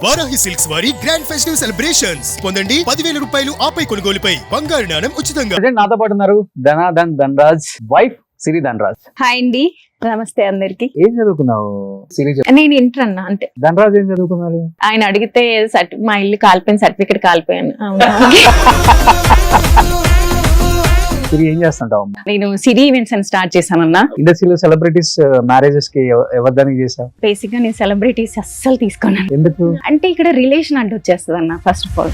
Varahi silks వారి grand festive celebrations పొందండి 10,000 రూపాయలు ఆపై కొనుగోలుపై బంగారు నాణెం ఉచితంగా. నాతో పాటు ఉన్నారు ధనరాజ్ వైఫ్ సిరి ధనరాజ్. హాయ్ అండి, నమస్తే అందరికి. ఏం చదువుకున్నావు సిరి? నేను ఇంటర్ అన్నా అంతే. ధనరాజ్ ఏం చదువుకున్నారు? ఆయన అడిగితే మా ఇల్లు కాలిపోయిన సర్టిఫికెట్ కాలిపోయాను. సిరి ఏం చేస్తుంటావు? నేను సిరి ఈవెంట్స్ అని స్టార్ట్ చేశానన్నా. ఇండస్ట్రీలో సెలబ్రిటీస్ మ్యారేజెస్ కి ఎవరిదానికి చేసావు? బేసిక్ గా నేను సెలబ్రిటీస్ అస్సలు తీసుకున్నాను. ఎందుకు అంటే ఇక్కడ రిలేషన్ అడ్డు వచ్చేస్తుంది అన్న. ఫస్ట్ ఆఫ్ ఆల్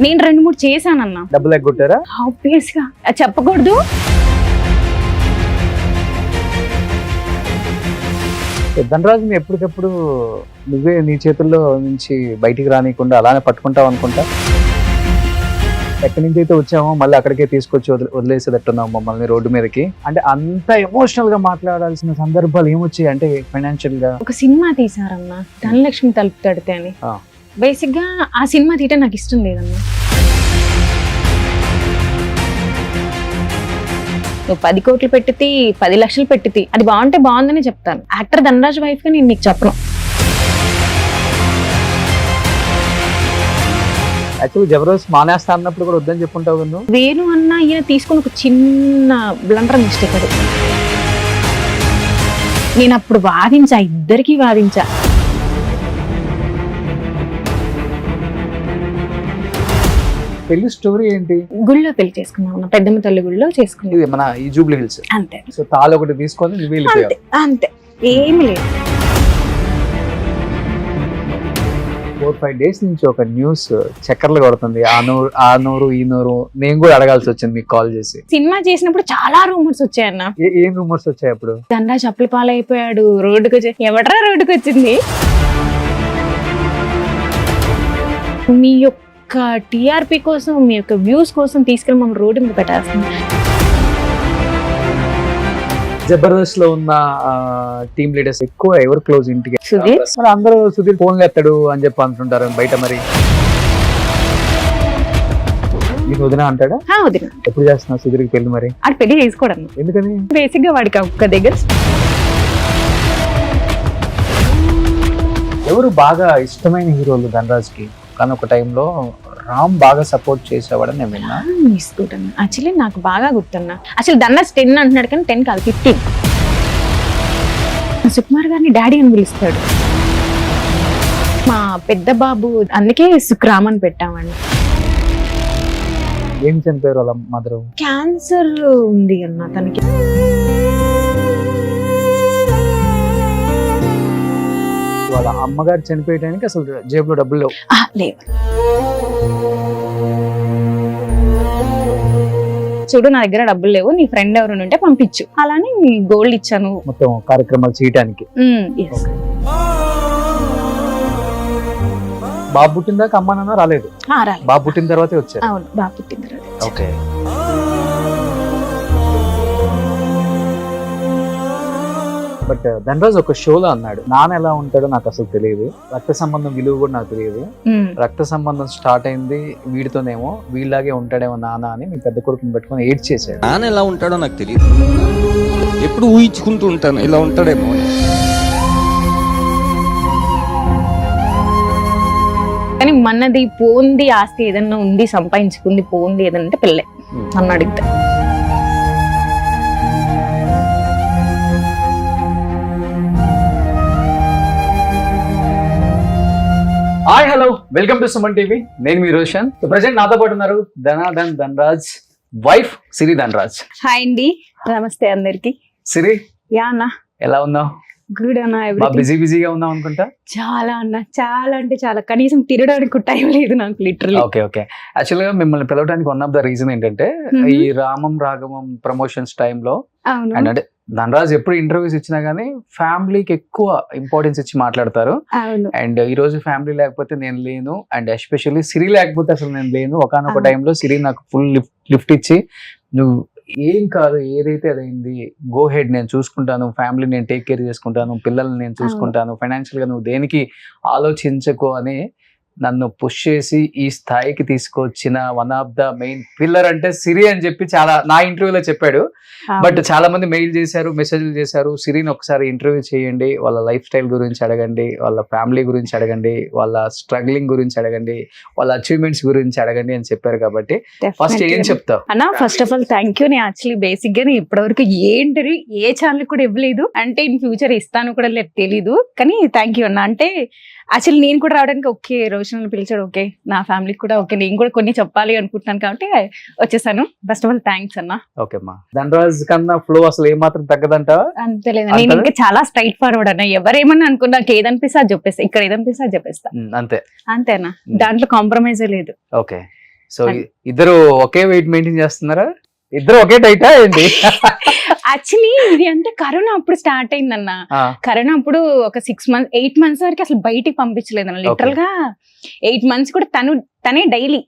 నేను 2-3 చేశానన్నా. డబ్బులు ఎగ్గొట్టారా? ఆబ్వియస్ గా అది చెప్పకూడదు. ధనరాజుని ఎప్పటికప్పుడు నువ్వే నీ చేతుల్లో నుంచి బయటికి రానియకుండా అలానే పట్టుకుంటావు అనుకుంటా. ఎక్కడి నుంచి అయితే వచ్చామో మళ్ళీ అక్కడికే తీసుకొచ్చి వదిలేసేటట్టున్నాం మమ్మల్ని రోడ్డు మీదకి. అంటే అంత ఎమోషనల్ గా మాట్లాడాల్సిన సందర్భాలు ఏమొచ్చాయి? అంటే ఫైనాన్షియల్ గా ఒక సినిమా తీసారన్నా, ధనలక్ష్మి తలుపు తడితే అని. బేసిక్ గా ఆ సినిమా తీయటం నాకు ఇష్టం లేదన్నా. నువ్వు 10 కోట్లు పెట్టితే 10 లక్షలు పెట్టితే అది బాగుంటే బాగుందని చెప్తాను. యాక్టర్ ధనరాజ్ వైఫ్ గా నేను నీకు చెప్పను. యాక్చువల్లీ జబర్దస్త్ మానేస్తా అన్నప్పుడు కూడా వద్దని చెప్పుంటావు కదా నువ్వు. వేణు అన్న ఈయన తీసుకుని ఒక చిన్న బ్లండర్ మిస్టేక్ అది. నేను అప్పుడు వాదించా, ఇద్దరికి వాదించా. పెళ్లి స్టోరీ ఏంటి? గుళ్ళో పెళ్లి చేసుకున్నాం, పెద్దమ్మ తల్లి గుళ్ళో చేసుకున్నాం. ఇది మన ఈ జూబ్లీ హిల్స్ అంతే. సో తాళి ఒకటి తీసుకొని నువ్వు వెళ్ళిపోయావు. అంతే, ఏమి లేదు. 4-5 days నుంచి ఒక న్యూస్ చక్కర్లు కొడుతుంది. ఆ నోరు ఈ నోరు. నేను కూడా అడగాల్సి వచ్చింది మీకు కాల్ చేసి. సినిమా చేసినప్పుడు చాలా రూమర్స్ వచ్చాయన్న. ఏం రూమర్స్ వచ్చాయి అప్పుడు? ధనరాజ్ అప్పుల పాలైపోయాడు, రోడ్డుకు వచ్చి. ఎవడరా రోడ్డుకు వచ్చింది? మీ యొక్క టిఆర్పి కోసం, మీ యొక్క వ్యూస్ కోసం తీసుకెళ్ళి మమ్మల్ని రోడ్డు మీద పెట్టేస్తుంది. జబర్దస్త్ లో ఉన్న టీమ్ లీడర్స్ ఎక్కువ ఎవరు క్లోజ్ ఇంటికి? సుధీర్. మరి అందరూ సుధీర్ ఫోన్లు ఎత్తాడు అని చెప్పి అంటుంటారు బయట. మరి నీకు వదిన అంటాడా? వదిన. ఎప్పుడు చేస్తున్నావు సుధీర్కి పెళ్లి? మరి ఆడు పెళ్లి చేసుకోవడం ఎందుకని? బేసిక్ గా వాడికి ఒక్క దగ్గర. ఎవరు బాగా ఇష్టమైన హీరోలు ధనరాజ్ కి? కానీ ఒక టైంలో రామ్ బాగా సపోర్ట్ చేసేవాడని నేను విన్నా. యాక్చువల్లీ నాకు బాగా గుర్తున్నా. అసలు ధనరాజ్ 10 అంటున్నాడు కానీ 10 కాదు 15. సుకుమార్ గారిని డాడీ అని పిలుస్తాడు. మా పెద్ద బాబు అందుకే సుక్రామ్ అని పెట్టామండి. ఏం చనిపోయారు వాళ్ళ మదరు? క్యాన్సర్ ఉంది అన్న తనకి. వాళ్ళ అమ్మగారు చనిపోయడానికి అసలు జేబులో డబ్బులు లేవు. చూడు, నా దగ్గర డబ్బులు లేవు, నీ ఫ్రెండ్ ఎవరు ఉంటే పంపించు, అలానే గోల్డ్ ఇచ్చాను మొత్తం కార్యక్రమాలు చేయడానికి. బాబు పుట్టిన దాకా అమ్మ నాన్న రాలేదు? బాబు పుట్టిన తర్వాతే వచ్చారు. అవును, బాబు పుట్టిన తర్వాత. ఓకే. బట్ ధనరాజ్ ఒక షోలో అన్నాడు, నాన్న ఎలా ఉంటాడో నాకు అసలు తెలియదు, రక్త సంబంధం విలువ కూడా నాకు తెలియదు, రక్త సంబంధం స్టార్ట్ అయింది వీడితోనేమో, వీళ్ళలాగే ఉంటాడేమో నాన్న అని మీ పెద్ద కొడుకుని పెట్టుకొని ఏడ్ చేశాడు. నాన్న ఎలా ఉంటాడో నాకు తెలియదు, ఎప్పుడు ఊహించుకుంటూ ఉంటాను ఇలా ఉంటాడేమో. కానీ మనది పోంది ఆస్తి ఏదన్నా ఉంది, సంపాదించుకుంది పోంది ఏదంటే పిల్లే నన్ను అడిగితే. Hi, hello, welcome to Suman TV. నేను మీ రోషన్. ప్రెసెంట్ నాతో పాటు ఉన్నారు ధనరాజ్ వైఫ్ సిరి ధనరాజ్. హాయ్ అండి, నమస్తే అందరికి. సిరి, యా అన్న, ఎలా ఉన్నావు? గుడ్ అన్న. బిజీగా ఉన్నావు అనుకుంటా. చాలా అన్న, చాలా అంటే చాలా. కనీసం తిరగడానికి టైం లేదు నాకు లిటరల్లీ. ఓకే. యాక్చువల్ గా మిమ్మల్ని పిలవడానికి వన్ ఆఫ్ ద రీజన్ ఏంటంటే, ఈ రామం రాఘవం ప్రమోషన్స్ టైంలో అండ్ అంటే ధనరాజ్ ఎప్పుడు ఇంటర్వ్యూస్ ఇచ్చినా గానీ ఫ్యామిలీకి ఎక్కువ ఇంపార్టెన్స్ ఇచ్చి మాట్లాడతారు. అండ్ ఈ రోజు ఫ్యామిలీ లేకపోతే నేను లేను, అండ్ ఎస్పెషల్లీ సిరి లేకపోతే అసలు నేను లేను. ఒకనొక టైంలో సిరి నాకు ఫుల్ లిఫ్ట్ ఇచ్చి, నువ్వు ఏం కాదు, ఏదైతే అదైంది, గో హెడ్, నేను చూసుకుంటాను, ఫ్యామిలీ నేను టేక్ కేర్ చేసుకుంటాను, పిల్లల్ని నేను చూసుకుంటాను, ఫైనాన్షియల్ గా నువ్వు దేనికి ఆలోచించకు అని నన్ను పుష్ చేసి ఈ స్థాయికి తీసుకొచ్చిన one of the main pillar అంటే సిరి అని చెప్పి చాలా నా ఇంటర్వ్యూలో చెప్పాడు. బట్ చాలా మంది మెయిల్ చేశారు, మెసేజ్లు చేశారు, సిరిని ఒకసారి ఇంటర్వ్యూ చేయండి, వాళ్ళ లైఫ్ స్టైల్ గురించి అడగండి, వాళ్ళ ఫ్యామిలీ గురించి అడగండి, వాళ్ళ స్ట్రగ్లింగ్ గురించి అడగండి, వాళ్ళ అచీవ్మెంట్స్ గురించి అడగండి అని చెప్పారు. కాబట్టి ఫస్ట్ ఏం చెప్తావు అన్న? First of all thank you. నేను యాక్చువల్లీ బేసిక్ గా ఇప్పటివరకు ఏంటి ఏ ఛానల్ కూడా ఇవ్వలేదు, అంటే ఇన్ ఫ్యూచర్ ఇస్తాను కూడా లేదు తెలీదు, కానీ థ్యాంక్ యూ అన్న. అంటే యాక్చువల్లీ నేను కూడా రావడానికి ఓకే, రోషన్ పిలిచాడు, ఓకే నా ఫ్యామిలీకి కూడా ఓకే, నేను కూడా కొన్ని చెప్పాలి అనుకుంటున్నాను కాబట్టి వచ్చేసాను. ఫస్ట్ ఆఫ్ ఆల్ థ్యాంక్స్ అన్న. ఓకే అమ్మా. ధనరాజ్ కన్నా ఫ్లో అసలు ఏమాత్రం తగ్గదంటావా? అంతేలేదు, నేను ఇంకా చాలా స్ట్రైట్ ఫార్వర్డ్ అన్న. ఎవరేమన్నా అనుకున్నా నాకు ఏదనిపిస్తే అది చెప్పేస్తా, ఇక్కడ ఏదనిపిస్తే అది చెప్పేస్తా, అంతే అంతేనా, దాంట్లో కాంప్రమైజే లేదు. ఓకే. సో ఇద్దరు ఒకే వెయిట్ మెయింటైన్ చేస్తున్నారా? ఇద్దరు ఒకే టైటా ఏంటి? యాక్చువల్లీ ఇది అంటే కరోనా అప్పుడు స్టార్ట్ అయిందన్న. కరోనా అప్పుడు ఒక 6 months 8 months వరకు అసలు బయటికి పంపించలేదన్న. లిటరల్ గా 8 months కూడా తనే డైలీ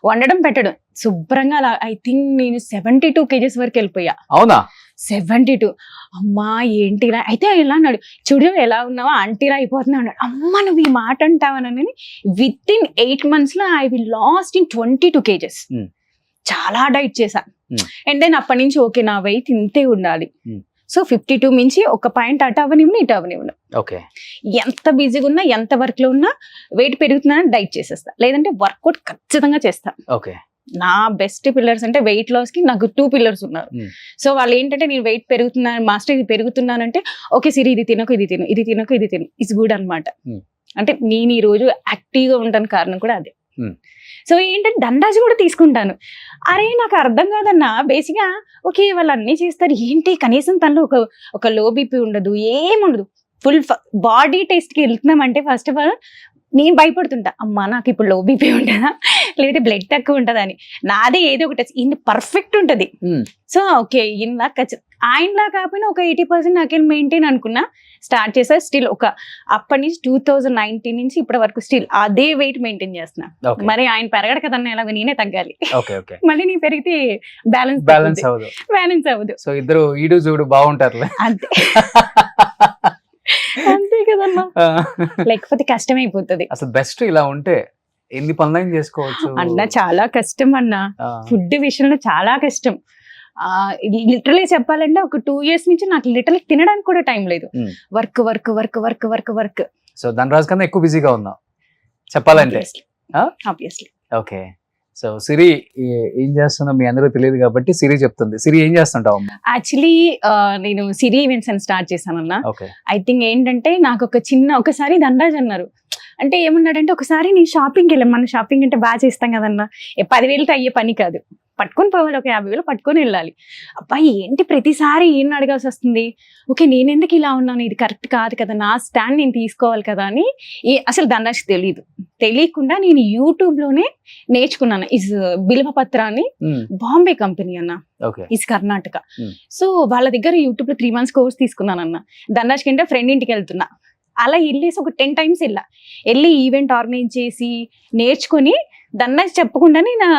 వండడం పెట్టడం శుభ్రంగా. అలా ఐ థింక్ నేను 72 kgs వరకు వెళ్ళిపోయా. అవునా? 72. అమ్మా ఏంటి ఇలా అయితే, ఎలా అన్నాడు, చూడు ఎలా ఉన్నావా ఆంటీలా అయిపోతున్నా అన్నాడు. అమ్మ నువ్వు ఈ మాట అంటావనని విత్ ఇన్ 8 months లో I will last in 22 kgs. చాలా డైట్ చేశా. అండ్ దెన్ అప్పటి నుంచి ఓకే నా వెయిట్ ఇంతే ఉండాలి. సో 52 మించి ఒక పాయింట్ అటు అవనివ్వను ఇటు అవనివ్వను. ఓకే. ఎంత బిజీగా ఉన్నా ఎంత వర్క్ లో ఉన్నా వెయిట్ పెరుగుతున్నా డైట్ చేసేస్తా, లేదంటే వర్కౌట్ ఖచ్చితంగా చేస్తా. ఓకే. నా బెస్ట్ పిల్లర్స్ అంటే వెయిట్ లాస్ కి నాకు 2 pillars ఉన్నారు. సో వాళ్ళు ఏంటంటే నేను వెయిట్ పెరుగుతున్నాను మాస్టర్, ఇది పెరుగుతున్నానంటే ఓకే సిరి ఇది తినకు ఇది తిను, ఇది తినకు ఇది తిను, ఇట్స్ గుడ్ అనమాట. అంటే నేను ఈ రోజు యాక్టివ్ గా ఉండడానికి కారణం కూడా అదే. సో ఏంటంటే దండాజీ కూడా తీసుకుంటాను. అరే నాకు అర్థం కాదన్నా, బేసిక్ గా ఓకే వాళ్ళు అన్ని చేస్తారు ఏంటి, కనీసం తనలో ఒక లో బీపీ ఉండదు, ఏముండదు, ఫుల్ బాడీ టెస్ట్ కి వెళ్తున్నామంటే ఫస్ట్ ఆఫ్ ఆల్ నేను భయపడుతుంటా, అమ్మా నాకు ఇప్పుడు లో బీపీ ఉంటుందా లేదంటే బ్లడ్ తక్కువ ఉంటుందా అని. నాదే ఏదో ఒకటి ఇన్ని పర్ఫెక్ట్ ఉంటుంది. సో ఓకే ఇలా ఆయనలా కాకపోయినా ఒక 80% నాకేం మెయింటైన్ అనుకున్నా స్టార్ట్ చేసా. స్టిల్ ఒక అప్పటి నుంచి 2019 నుంచి ఇప్పటి వరకు స్టిల్ అదే వెయిట్ మెయింటైన్ చేస్తున్నా. మరి ఆయన పెరగడు కదన్నా, ఎలాగో నేనే తగ్గాలి. మళ్ళీ నీ పెరిగితే బ్యాలెన్స్ అవ్వదు. సో ఇద్దరు ఈడు చూడు బాగుంటారు అంతే. అంతే కదన్నా, లేకపోతే కష్టమైపోతుంది. అసలు బెస్ట్ ఇలా ఉంటే ఎన్ని పనులైనా చేసుకోవచ్చు అన్న. చాలా కష్టం అన్న, ఫుడ్ విషయంలో చాలా కష్టం. లిటరలీ చెప్పాలంటే ఒక 2 years నుంచి నాకు లిటరలీ తినడానికి కూడా టైం లేదు. Work work work work work work. So Dhanraj కన్నా ఎక్కువ బిజీగా ఉన్నావు చెప్పాలంటే. ఆబ్వియస్లీ. ఓకే. సో సిరి ఏం చేస్తున్నా మీ అందరూ తెలియదు కాబట్టి సిరి చెప్తుంది. సిరి ఏం చేస్తుంటావు? యాక్చువల్లీ నేను సిరి ఈవెంట్స్ అని స్టార్ట్ చేశానన్నా. ఓకే. ఐ థింక్ ఏంటంటే నాకు ఒకసారి ధనరాజ్ అన్నారు, అంటే ఏమన్నాడంటే ఒకసారి నేను షాపింగ్కి వెళ్ళాం, మన షాపింగ్ అంటే బాగా చేస్తాం కదన్నా, 10,000తో అయ్యే పని కాదు, పట్టుకొని పోవాలి, ఒక 50,000 పట్టుకొని వెళ్ళాలి. అబ్బాయి ఏంటి ప్రతిసారి ఏం అడగాల్సి వస్తుంది, ఓకే నేను ఎందుకు ఇలా ఉన్నాను, ఇది కరెక్ట్ కాదు కదా, నా స్టాండ్ నేను తీసుకోవాలి కదా అని అసలు ధనరాజ్ తెలియకుండా నేను యూట్యూబ్ లోనే నేర్చుకున్నాను. ఇస్ బిల్వపత్ర అని బాంబే కంపెనీ అన్న, ఇస్ కర్ణాటక. సో వాళ్ళ దగ్గర యూట్యూబ్ లో 3 months కోర్స్ తీసుకున్నాను అన్న. ధనరాజ్ కంటే ఫ్రెండ్ ఇంటికి వెళ్తున్నా, అలా వెళ్ళేసి ఒక 10 times వెళ్ళి ఈవెంట్ ఆర్గనైజ్ చేసి నేర్చుకుని ధనరాజ్ చెప్పకుండానే నా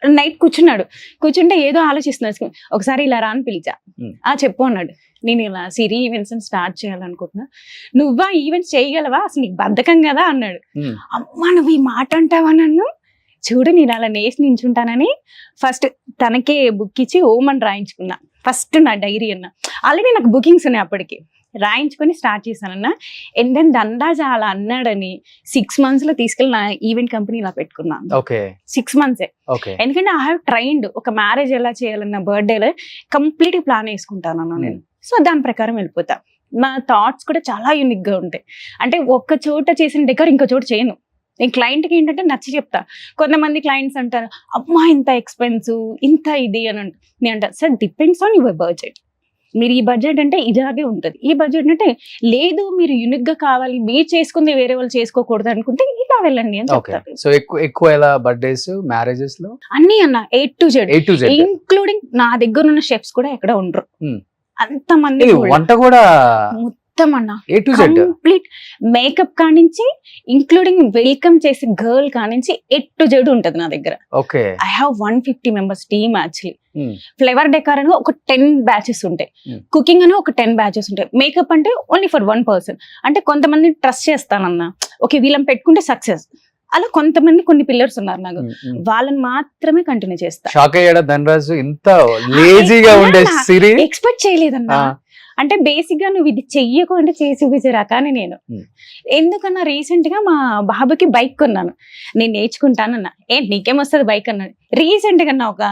నైట్ కూర్చుంటే ఏదో ఆలోచిస్తున్నా, ఒకసారి ఇలా రాని పిలిచా, చెప్పు అన్నాడు. నేను ఇలా సిరి ఈవెంట్స్ స్టార్ట్ చేయాలనుకుంటున్నా, నువ్వా ఈవెంట్స్ చేయగలవా, అసలు నీకు బద్ధకం కదా అన్నాడు. అమ్మా నువ్వు ఈ మాట అంటావా నన్ను, చూడు నేను అలా నేసి నించుంటానని ఫస్ట్ తనకే బుక్ ఇచ్చి ఓం అని రాయించుకున్నా. ఫస్ట్ నా డైరీ అన్న, ఆల్రెడీ నాకు బుకింగ్స్ ఉన్నాయి అప్పటికి, రాయించుకొని స్టార్ట్ చేశానన్న. అండ్ దెన్ ధనరాజ్ అలా అన్నాడని 6 months లో తీసుకెళ్ళి నా ఈవెంట్ కంపెనీ ఇలా పెట్టుకున్నాను. 6 months. ఎందుకంటే ఐ హావ్ ట్రైన్డ్ ఒక మ్యారేజ్ ఎలా చేయాలన్న బర్త్డేలో కంప్లీట్ ప్లాన్ వేసుకుంటాను నేను. సో దాని ప్రకారం వెళ్ళిపోతా. నా థాట్స్ కూడా చాలా యూనిక్ గా ఉంటాయి. అంటే ఒక్క చోట చేసిన డెకర్ ఇంకో చోట చేయను. నేను క్లయింట్కి ఏంటంటే నచ్చి చెప్తా. కొంతమంది క్లయింట్స్ అంటారు అమ్మా ఇంత ఎక్స్పెన్సివ్ ఇంత ఇది అని నేను అంటాను, sir depends on your budget. మీరు ఈ బడ్జెట్ అంటే ఇలాగే ఉంటుంది, ఈ బడ్జెట్ అంటే లేదు మీరు యూనిక్ గా కావాలి, మీరు చేసుకుంది వేరే వాళ్ళు చేసుకోకూడదు అనుకుంటే ఇలా వెళ్ళండి అని చెప్తారు. సో ఎక్కువ ఎలా బర్త్డేస్ మ్యారేజెస్ లో అన్ని అన్న A to Z ఇంక్లూడింగ్ నా దగ్గర ఉన్న షెఫ్స్ కూడా ఎక్కడ ఉండరు, అంతమంది వంట కూడా మొత్తం అన్న కంప్లీట్ మేకప్ కానించి ఇంక్లూడింగ్ వెల్కమ్ చేసి గర్ల్ కానించి A to Z ఉంటది నా దగ్గర. I have 150 members team. Actually flavour decor అని ఒక 10 batches ఉంటాయి, కుకింగ్ అని ఒక 10 batches ఉంటాయి, మేకప్ అంటే ఓన్లీ ఫర్ 1 person. అంటే కొంతమంది ట్రస్ట్ చేస్తానన్నా, ఓకే వీళ్ళని పెట్టుకుంటే సక్సెస్, అలా కొంతమంది కొన్ని పిల్లర్స్ ఉన్నారు నాకు, వాళ్ళని మాత్రమే కంటిన్యూ చేస్తా. షాక్ అయ్యాడా ధనరాజు ఇంత లేజీగా ఉండే సిరి? ఎక్స్పెక్ట్ చేయలేదన్నా. అంటే బేసిక్ గా నువ్వు ఇది చెయ్యకు అంటే చేసి చూపించే రకాన్ని నేను. ఎందుకన్నా రీసెంట్ గా మా బాబుకి బైక్ కొన్నాను, నేను నేర్చుకుంటానన్నా. ఏంటి నీకేమొస్తుంది బైక్ అన్నాడు. రీసెంట్ గా ఒక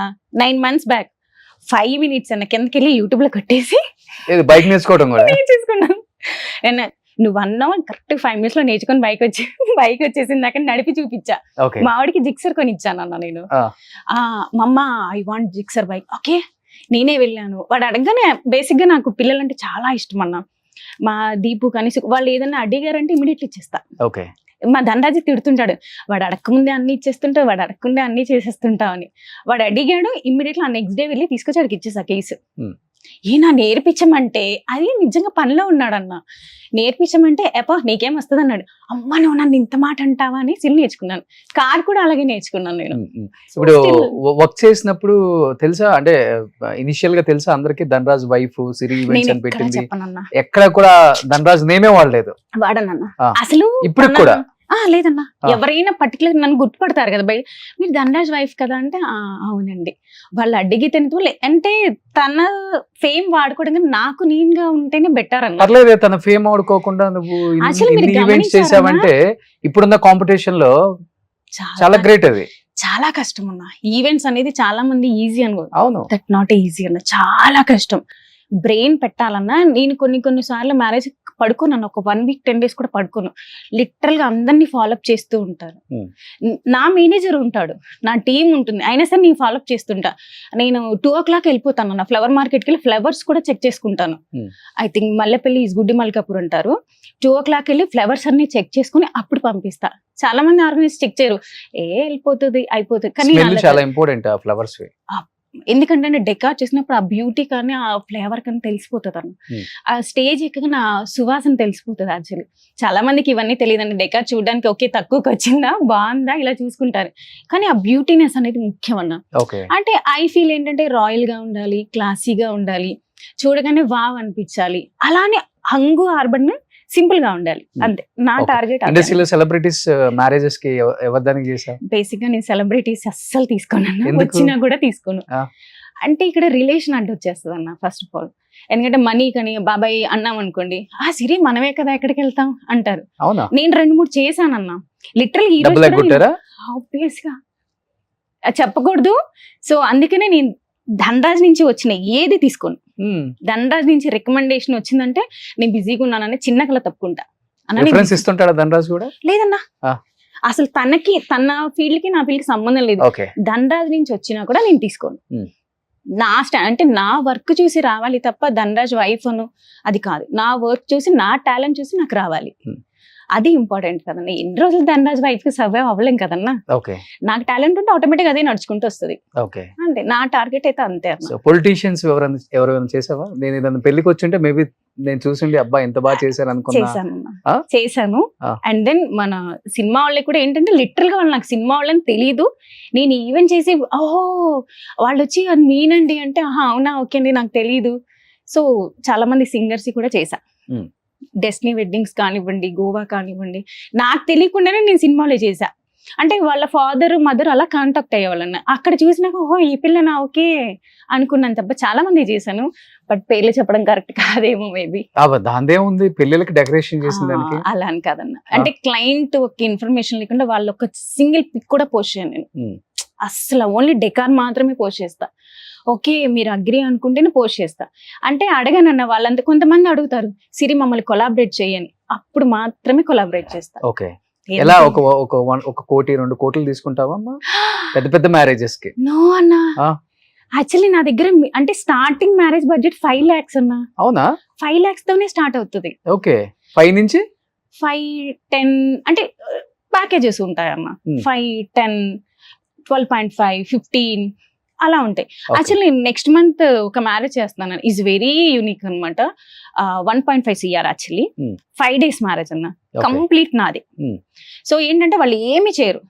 9 months బ్యాక్ 5 minutes అన్న కిందకి వెళ్ళి యూట్యూబ్ లో కొట్టేసి బైక్ నేర్చుకోవడం కూడా నేర్చేసుకున్నాను. నువ్వు అన్నావు కరెక్ట్ 5 minutes లో నేర్చుకొని బైక్ వచ్చేసింది నాకు నడిపి చూపించా. మా వాడికి జిక్సర్ కొని ఇచ్చాను అన్న నేను. మమ్మ I want Gixxer bike. Okay నేనే వెళ్ళాను. వాడు అడగగానే బేసిక్ గా నాకు పిల్లలంటే చాలా ఇష్టం అన్న. మా దీపు కానీ వాళ్ళు ఏదైనా అడిగారంటే ఇమీడియట్లీ ఇచ్చేస్తా. ఓకే. మా ధనరాజు తిడుతుంటాడు, వాడు అడగకముందే అన్ని ఇచ్చేస్తుంటావు, వాడు అడగకుండే అన్ని చేసేస్తుంటావు అని. వాడు అడిగాడు, ఇమ్మీడియట్లీ ఆ నెక్స్ట్ డే వెళ్ళి తీసుకొచ్చి వాడికి ఇచ్చేసా కేసు. ఈయన నేర్పించమంటే అది నిజంగా పనిలో ఉన్నాడన్న. నేర్పించమంటే ఎపా నీకేం వస్తుంది అన్నాడు. అమ్మ నువ్వు నన్ను ఇంత మాట అంటావా అని సిల్ నేర్చుకున్నాను. కార్ కూడా అలాగే నేర్చుకున్నాను నేను. ఇప్పుడు వర్క్ చేసినప్పుడు తెలుసా, అంటే ఇనిషియల్ గా తెలుసా అందరికి ధనరాజ్ వైఫ్ సిరి ఈవెంట్స్ అని పెట్టింది, ఎక్కడ కూడా ధనరాజ్ నేమే వాడలేదు వాడనన్నా అసలు. ఇప్పుడు కూడా లేదన్నా, ఎవరైనా పర్టికులర్ నన్ను గుర్తుపడతారు కదా బయట, మీరు ధనరాజ్ వైఫ్ కదా అంటే అవునండి. వాళ్ళు అడిగితే అంటే తన ఫేమ్ వాడుకోవడం నాకు నేనుగా ఉంటేనే బెటర్ అన్న. పర్లేదే, తన ఫేమ్ వాడుకోకుండా నువ్వు ఈవెంట్స్ చేసావంటే ఇప్పుడున్న కాంపిటీషన్ లో చాలా గ్రేట్. అది చాలా కష్టం అన్న. ఈవెంట్స్ అనేది చాలా మంది ఈజీ అనుకో, అవును, దట్ నాట్ ఈజీ అన్న. చాలా కష్టం. బ్రెయిన్ పెట్టాలన్నా నేను కొన్ని సార్లు మ్యారేజ్ పడుకున్నాను, ఒక 1 week 10 days కూడా పడుకోను. లిటరల్ గా అందరినీ ఫాలోఅప్ చేస్తూ ఉంటాను. నా మేనేజర్ ఉంటాడు, నా టీం ఉంటుంది, అయినా సరే నేను ఫాలోఅప్ చేస్తుంటా. నేను 2 o'clock వెళ్ళిపోతాను నా ఫ్లవర్ మార్కెట్కి వెళ్ళి ఫ్లవర్స్ కూడా చెక్ చేసుకుంటాను. ఐ థింక్ మల్లెపల్లి గుడ్డి మల్కాపూర్ అంటారు. 2 o'clock వెళ్ళి ఫ్లవర్స్ అన్ని చెక్ చేసుకుని అప్పుడు పంపిస్తా. చాలా మంది ఆర్గనైజ్ చెక్ చేయరు, వెళ్ళిపోతుంది అయిపోతుంది. కానీ చాలా ఇంపార్టెంట్ ఫ్లవర్స్. ఎందుకంటే డెకార్ చేసినప్పుడు ఆ బ్యూటీ కానీ ఆ ఫ్లేవర్ కానీ తెలిసిపోతుంది అన్న. ఆ స్టేజ్ ఎక్కగా నా సువాసన తెలిసిపోతుంది. యాక్చువల్లీ చాలా మందికి ఇవన్నీ తెలియదండి. డెకార్ చూడడానికి ఓకే తక్కువకి వచ్చిందా బాగుందా ఇలా చూసుకుంటారు, కానీ ఆ బ్యూటీనెస్ అనేది ముఖ్యం అన్న. అంటే ఐ ఫీల్ ఏంటంటే రాయల్ గా ఉండాలి, క్లాసీగా ఉండాలి, చూడగానే వావ్ అనిపించాలి. అలానే హంగు ఆర్బన్ సింపుల్ గా ఉండాలి, అంతే నా టార్గెట్. ఇండస్ట్రీలో సెలబ్రిటీస్ మ్యారేజెస్ కి ఎవరిదానికి చేసా? బేసిక్ గా నేను సెలబ్రిటీస్ అస్సలు తీసుకోను, వచ్చినా కూడా తీసుకోను. అంటే ఇక్కడ రిలేషన్ అంటే వచ్చేస్తుంది అన్న ఫస్ట్ ఆఫ్ ఆల్. ఎందుకంటే మనీ కానీ బాబాయ్ అన్నాం అనుకోండి, సిరి మనమే కదా ఎక్కడికి వెళ్తాం అంటారు. నేను 2-3 చేశానన్నా లిటరల్ ఆబ్వియస్ గా చెప్పకూడదు. సో అందుకనే నేను ధనరాజ్ నుంచి వచ్చిన ఏది తీసుకోను. ధనరాజ్ నుంచి రికమెండేషన్ వచ్చిందంటే నేను బిజీగా ఉన్నానని చిన్న కళ తప్పుకుంటా. ఇస్తుంటాడా ధనరాజ్ కూడా? లేదన్నా, అసలు తన ఫీల్డ్ కి నా ఫీల్డ్ కి సంబంధం లేదు. ధనరాజ్ నుంచి వచ్చినా కూడా నేను తీసుకోను. అంటే నా వర్క్ చూసి రావాలి తప్ప ధనరాజ్ వైఫ్ అను అది కాదు. నా వర్క్ చూసి నా టాలెంట్ చూసి నాకు రావాలి, అది ఇంపార్టెంట్ కదన్నా. ఎన్ని రోజులు ధనరాజ్ వైఫ్ కి సర్వైవ్ అవ్వలేం కదన్నా. నాకు టాలెంట్ ఉంటే ఆటోమేటిక్ అదే నడుచుకుంటూ వస్తుంది. అంతే నా టార్గెట్ అయితే అంతే. పొలిటీషియన్స్ ఎవరైనా చేసావా? నేను ఏదైనా పెళ్లికి వచ్చింటే మేబీ నేను చూసిండి అబ్బా ఎంత బాగా చేశాను అనుకున్నా. చేశాను. అండ్ దెన్ మన సినిమా వాళ్ళకి కూడా ఏంటంటే లిటరల్ గా వాళ్ళు నాకు సినిమా వాళ్ళని తెలియదు, నేను ఈవెంట్ చేసి ఓహో వాళ్ళు వచ్చి అది మీనండి అంటే అవునా ఓకే అండి నాకు తెలీదు. సో చాలా మంది సింగర్స్ కూడా చేశా. డెస్టినీ వెడ్డింగ్స్ కానివ్వండి, గోవా కానివ్వండి, నాకు తెలియకుండానే నేను సినిమాలో చేశా. అంటే వాళ్ళ ఫాదర్ మదర్ అలా కాంటాక్ట్ అయ్యేవాళ్ళన్న. అక్కడ చూసినాక ఓహో ఈ పిల్లనా ఓకే అనుకున్నాను తప్ప చాలా మంది చేశాను. బట్ పేర్లు చెప్పడం కరెక్ట్ కాదేమో మేబీ. దాందేముంది, పెళ్ళిళ్ళకి డెకరేషన్ చేసింది అలా అని కాదన్న. అంటే క్లయింట్ ఒక ఇన్ఫర్మేషన్ లేకుండా వాళ్ళు ఒక సింగిల్ పిక్ కూడా పోస్ట్ చేయను నేను. అసలు ఓన్లీ డెకార్ మాత్రమే పోస్ట్ చేస్తా. ఓకే మీరు అగ్రి అనుకుంటేనే పోస్ట్ చేస్తా. అంటే అడగనన్న వాళ్ళంతా కొంతమంది అడుగుతారు సిరి మమ్మల్ని కొలాబరేట్ చేయని, అప్పుడు మాత్రమే కొలాబరేట్ చేస్తా. ఓకే. ఎలా ఒక కోటి 2 కోట్లు తీసుకుంటావా పెద్ద పెద్ద మ్యారేజెస్ కి? నో అన్న, యాక్చువల్లీ నా దగ్గర అంటే స్టార్టింగ్ మ్యారేజ్ బడ్జెట్ 5 lakhs అన్న. అవునా? 5 lakhs తోనే స్టార్ట్ అవుతుంది. ఓకే. 5 నుంచి 5-10 అంటే ప్యాకేజెస్ ఉంటాయి అన్న. 5, 10, 12.5, 15 అలా ఉంటాయి. యాక్చువల్లీ నెక్స్ట్ మంత్ ఒక మ్యారేజ్ చేస్తున్నాను, ఈజ్ వెరీ యూనిక్ అనమాట. 1.5 CR యాక్చువల్లీ 5 days మ్యారేజ్ అన్న, కంప్లీట్ నాది. సో ఏంటంటే వాళ్ళు ఏమి చేయరు,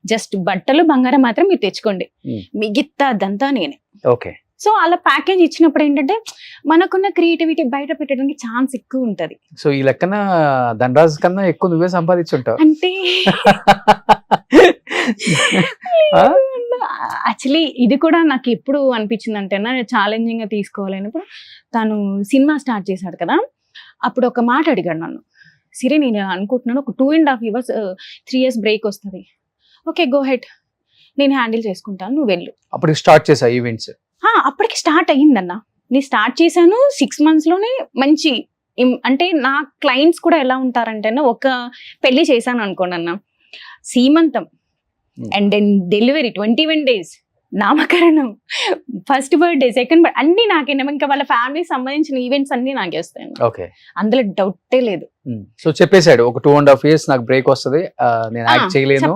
జస్ట్ బట్టలు బంగారం మాత్రం మీరు తెచ్చుకోండి, మిగతా అదంతా నేనే. ఓకే. సో అలా ప్యాకేజ్ ఇచ్చినప్పుడు ఏంటంటే మనకున్న క్రియేటివిటీ బయట పెట్టడానికి ఛాన్స్ ఎక్కువ ఉంటది. సో ఈ లెక్కన ధనరాజ్ కన్నా ఎక్కువ నువ్వే సంపాదించుంటావు అంటే యాక్చువల్లీ ఇది కూడా నాకు ఎప్పుడు అనిపించింది అంటే ఛాలెంజింగ్ గా తీసుకోవాలన్నప్పుడు తను సినిమా స్టార్ట్ చేశాడు కదా, అప్పుడు ఒక మాట అడిగాడు నన్ను, సిరి నేను అనుకుంటున్నాను ఒక 2.5 years 3 years బ్రేక్ వస్తుంది, ఓకే గో హెడ్, నేను హ్యాండిల్ చేసుకుంటాను, నువ్వు వెళ్ళు. అప్పుడు స్టార్ట్ చేసా ఈవెంట్స్? అప్పటికి స్టార్ట్ అయ్యిందన్న, నేను స్టార్ట్ చేశాను 6 months లోనే. మంచి అంటే నా క్లయింట్స్ కూడా ఎలా ఉంటారంటే ఒక పెళ్లి చేశాను అనుకోండి అన్న, సీమంతం అండ్ దెన్ డెలివరీ 21 days, నామకరణం, ఫస్ట్ బర్త్డే, సెకండ్ బర్త్డే అన్ని నాకే. ఇంకా వాళ్ళ ఫ్యామిలీ సంబంధించిన ఈవెంట్స్ అన్ని నాకే వస్తాయి. ఓకే, అందులో అందులో డౌటే లేదు. సో చెప్పేశాడు ఒక 2.5 years నాకు బ్రేక్ వస్తుంది, నేను యాక్ట్ చేయలేను,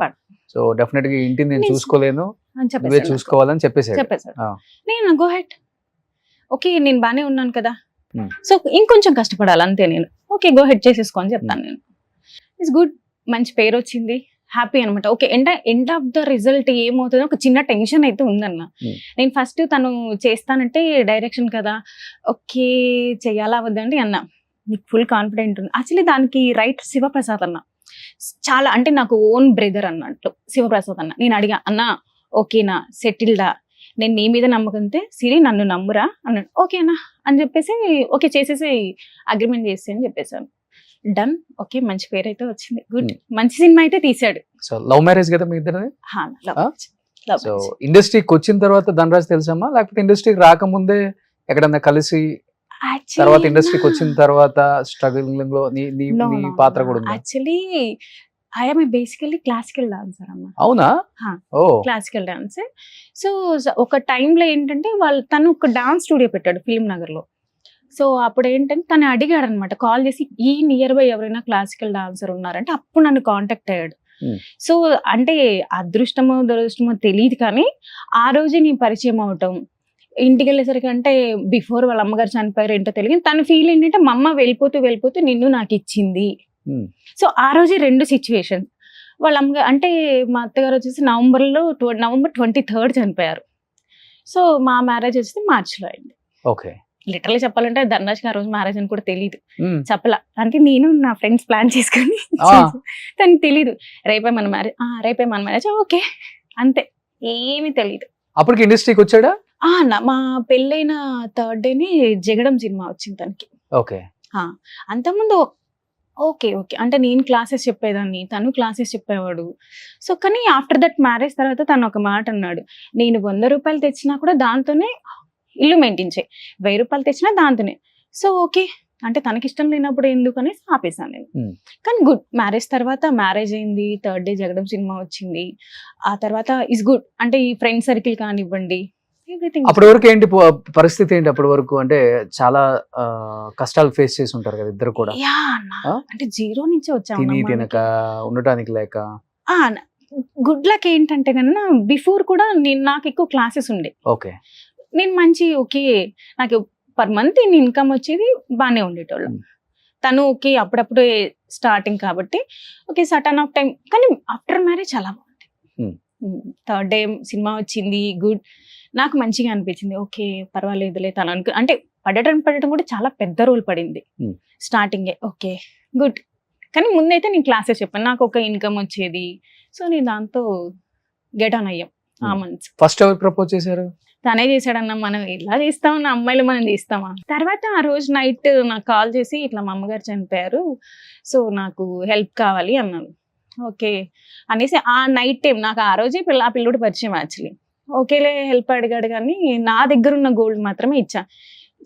సో డెఫినెట్ గా ఇంటిని నేను చూసుకోలేను, అని నువ్వే చెప్పేసి చూసుకోవాలని చెప్పేశాడు. చెప్పేశాడు. ఆ. నేను గో హెడ్, ఓకే నేను బానే ఉన్నాను కదా, Hmm. సో ఇంకొంచెం కష్టపడాలి అంతే, నేను ఓకే గో హెడ్ చేసేసుకో అని చెప్తాను నేను. ఇట్స్ గుడ్, మంచి పేరు వచ్చింది, హ్యాపీ అనమాట. Okay end of the result ఏమవుతుందో ఒక చిన్న టెన్షన్ అయితే ఉందన్న. నేను ఫస్ట్ తను చేస్తానంటే డైరెక్షన్ కదా, ఓకే చెయ్యాలా వద్దండి అన్న, నీకు ఫుల్ కాన్ఫిడెంట్ ఉంది. యాక్చువల్లీ దానికి రైట్ శివప్రసాద్ అన్న, చాలా అంటే నాకు ఓన్ బ్రదర్ అన్నట్లు శివప్రసాద్ అన్న. నేను అడిగా, అన్న ఓకేనా సెటిల్డా, నేను నీ మీద నమ్మకంతే, సిరి నన్ను నమ్మురా అన్నాడు. ఓకేనా అని చెప్పేసి ఓకే చేసేసి అగ్రిమెంట్ చేసి అని చెప్పేసాను. డన్, ఓకే మంచి పేరు అయితే వచ్చింది, గుడ్, మంచి సినిమా అయితే తీసాడు. సో లవ్ మ్యారేజ్ కదా మీ ఇద్దరిది? లవ్ సో ఇండస్ట్రీకి వచ్చిన తర్వాత ధనరాజ్ తెలుసమ్మా, లేకపోతే ఇండస్ట్రీకి రాకముందే ఎక్కడన్నా కలిసి, తర్వాత ఇండస్ట్రీకి వచ్చిన తర్వాత స్ట్రగులింగ్ లో నీ పాత్ర కూడా ఉంది? Actually I'm basically classical dancer అమ్మ. అవునా? ఓ, క్లాసికల్ డాన్సర్. సో ఒక టైంలో ఏంటంటే తను ఒక డాన్స్ స్టూడియో పెట్టాడు ఫిల్మ్ నగర్ లో. సో అప్పుడు ఏంటంటే తను అడిగాడు అనమాట, కాల్ చేసి ఈ నియర్ బై ఎవరైనా క్లాసికల్ డాన్సర్ ఉన్నారంటే అప్పుడు నన్ను కాంటాక్ట్ అయ్యాడు. సో అంటే అదృష్టమో దురదృష్టమో తెలియదు కానీ ఆ రోజే నేను పరిచయం అవటం, ఇంటికి వెళ్ళేసరికి అంటే బిఫోర్ వాళ్ళ అమ్మగారు చనిపోయారు ఏంటో తెలియదు. తన ఫీల్ ఏంటంటే మా అమ్మ వెళ్ళిపోతూ నిన్ను నాకు ఇచ్చింది. సో ఆ రోజే 2 సిచ్యువేషన్. వాళ్ళ అమ్మగారు అంటే మా అత్తగారు వచ్చేసి నవంబర్ 23rd చనిపోయారు. సో మా మ్యారేజ్ వచ్చేసి మార్చిలో అయింది. ఓకే, లిటరల్లీ చెప్పాలంటే ధనరాజ్కి ఆ రోజు మ్యారేజ్ అని కూడా తెలియదు, చెప్పలా. అంటే నేను నా ఫ్రెండ్స్ ప్లాన్ చేసుకుని తనకి తెలీదు, రేపే మన మ్యారేజ్ ఓకే అంతే, ఏమీ తెలియదు. అప్పటికి ఇండస్ట్రీకి వచ్చాడా? మా పెళ్ళైన 3rd day జగడం సినిమా వచ్చింది తనకి. ఓకే, అంతకుముందు ఓకే అంటే నేను క్లాసెస్ చెప్పేదాన్ని, తను క్లాసెస్ చెప్పేవాడు. సో కానీ ఆఫ్టర్ దట్ మ్యారేజ్ తర్వాత తను ఒక మాట అన్నాడు, నేను 100 రూపాయలు తెచ్చినా కూడా దాంతోనే ఇల్లు మెయింటైన్ చేయి, 1000 రూపాయలు తెచ్చినా దాంతోనే. సో ఓకే అంటే తనకి ఇష్టం లేనప్పుడు ఎందుకని ఆపేసాను నేను. కానీ గుడ్, మ్యారేజ్ తర్వాత మ్యారేజ్ అయింది, 3rd day జగడం సినిమా వచ్చింది. ఆ తర్వాత ఇస్ గుడ్, అంటే ఈ ఫ్రెండ్ సర్కిల్ కానివ్వండి ఎవ్రీథింగ్. అప్పటి వరకు ఏంటి పరిస్థితి ఏంటి? అప్పటి వరకు అంటే చాలా కష్టాలు ఫేస్ చేసి ఉంటారు కదా ఇద్దరు కూడా. అంటే జీరో నుంచి వచ్చాము, తిని తినక ఉండటానికి లేక. గుడ్ లక్ ఏంటంటే కన్నా బిఫోర్ కూడా నాకు ఎక్కువ క్లాసెస్ ఉండే. ఓకే, నేను మంచి ఓకే నాకు పర్ మంత్ ఇన్కమ్ వచ్చేది, బాగానే ఉండేటోళ్ళం. తను ఓకే అప్పుడప్పుడు స్టార్టింగ్ కాబట్టి ఓకే సటన్ ఆఫ్ టైం. కానీ ఆఫ్టర్ మ్యారేజ్ చాలా బాగుంది. 3rd day సినిమా వచ్చింది, గుడ్, నాకు మంచిగా అనిపించింది. ఓకే పర్వాలేదులే, తను అంటే పడటం కూడా చాలా పెద్ద రోల్ పడింది స్టార్టింగే. ఓకే గుడ్, కానీ ముందైతే నేను క్లాసెస్ చెప్పాను, నాకు ఒక ఇన్కమ్ వచ్చేది. సో నేను దాంతో గెట్ ఆన్ అయ్యాం ఆ మంత్స్. ఫస్ట్ ఎవరు ప్రపోజ్ చేశారు? తనే చేశాడన్న, మనం ఇలా చేస్తామన్న, అమ్మాయిలు మనం చేస్తామా. తర్వాత ఆ రోజు నైట్ నాకు కాల్ చేసి ఇట్లా మా అమ్మగారు చనిపోయారు, సో నాకు హెల్ప్ కావాలి అన్నాను. ఓకే అనేసి ఆ నైట్ టైం నాకు ఆ రోజే ఆ పిల్లోడు పరిచయం యాక్చువల్లీ. ఓకేలే హెల్ప్ అడిగాడు కానీ నా దగ్గర ఉన్న గోల్డ్ మాత్రమే ఇచ్చా.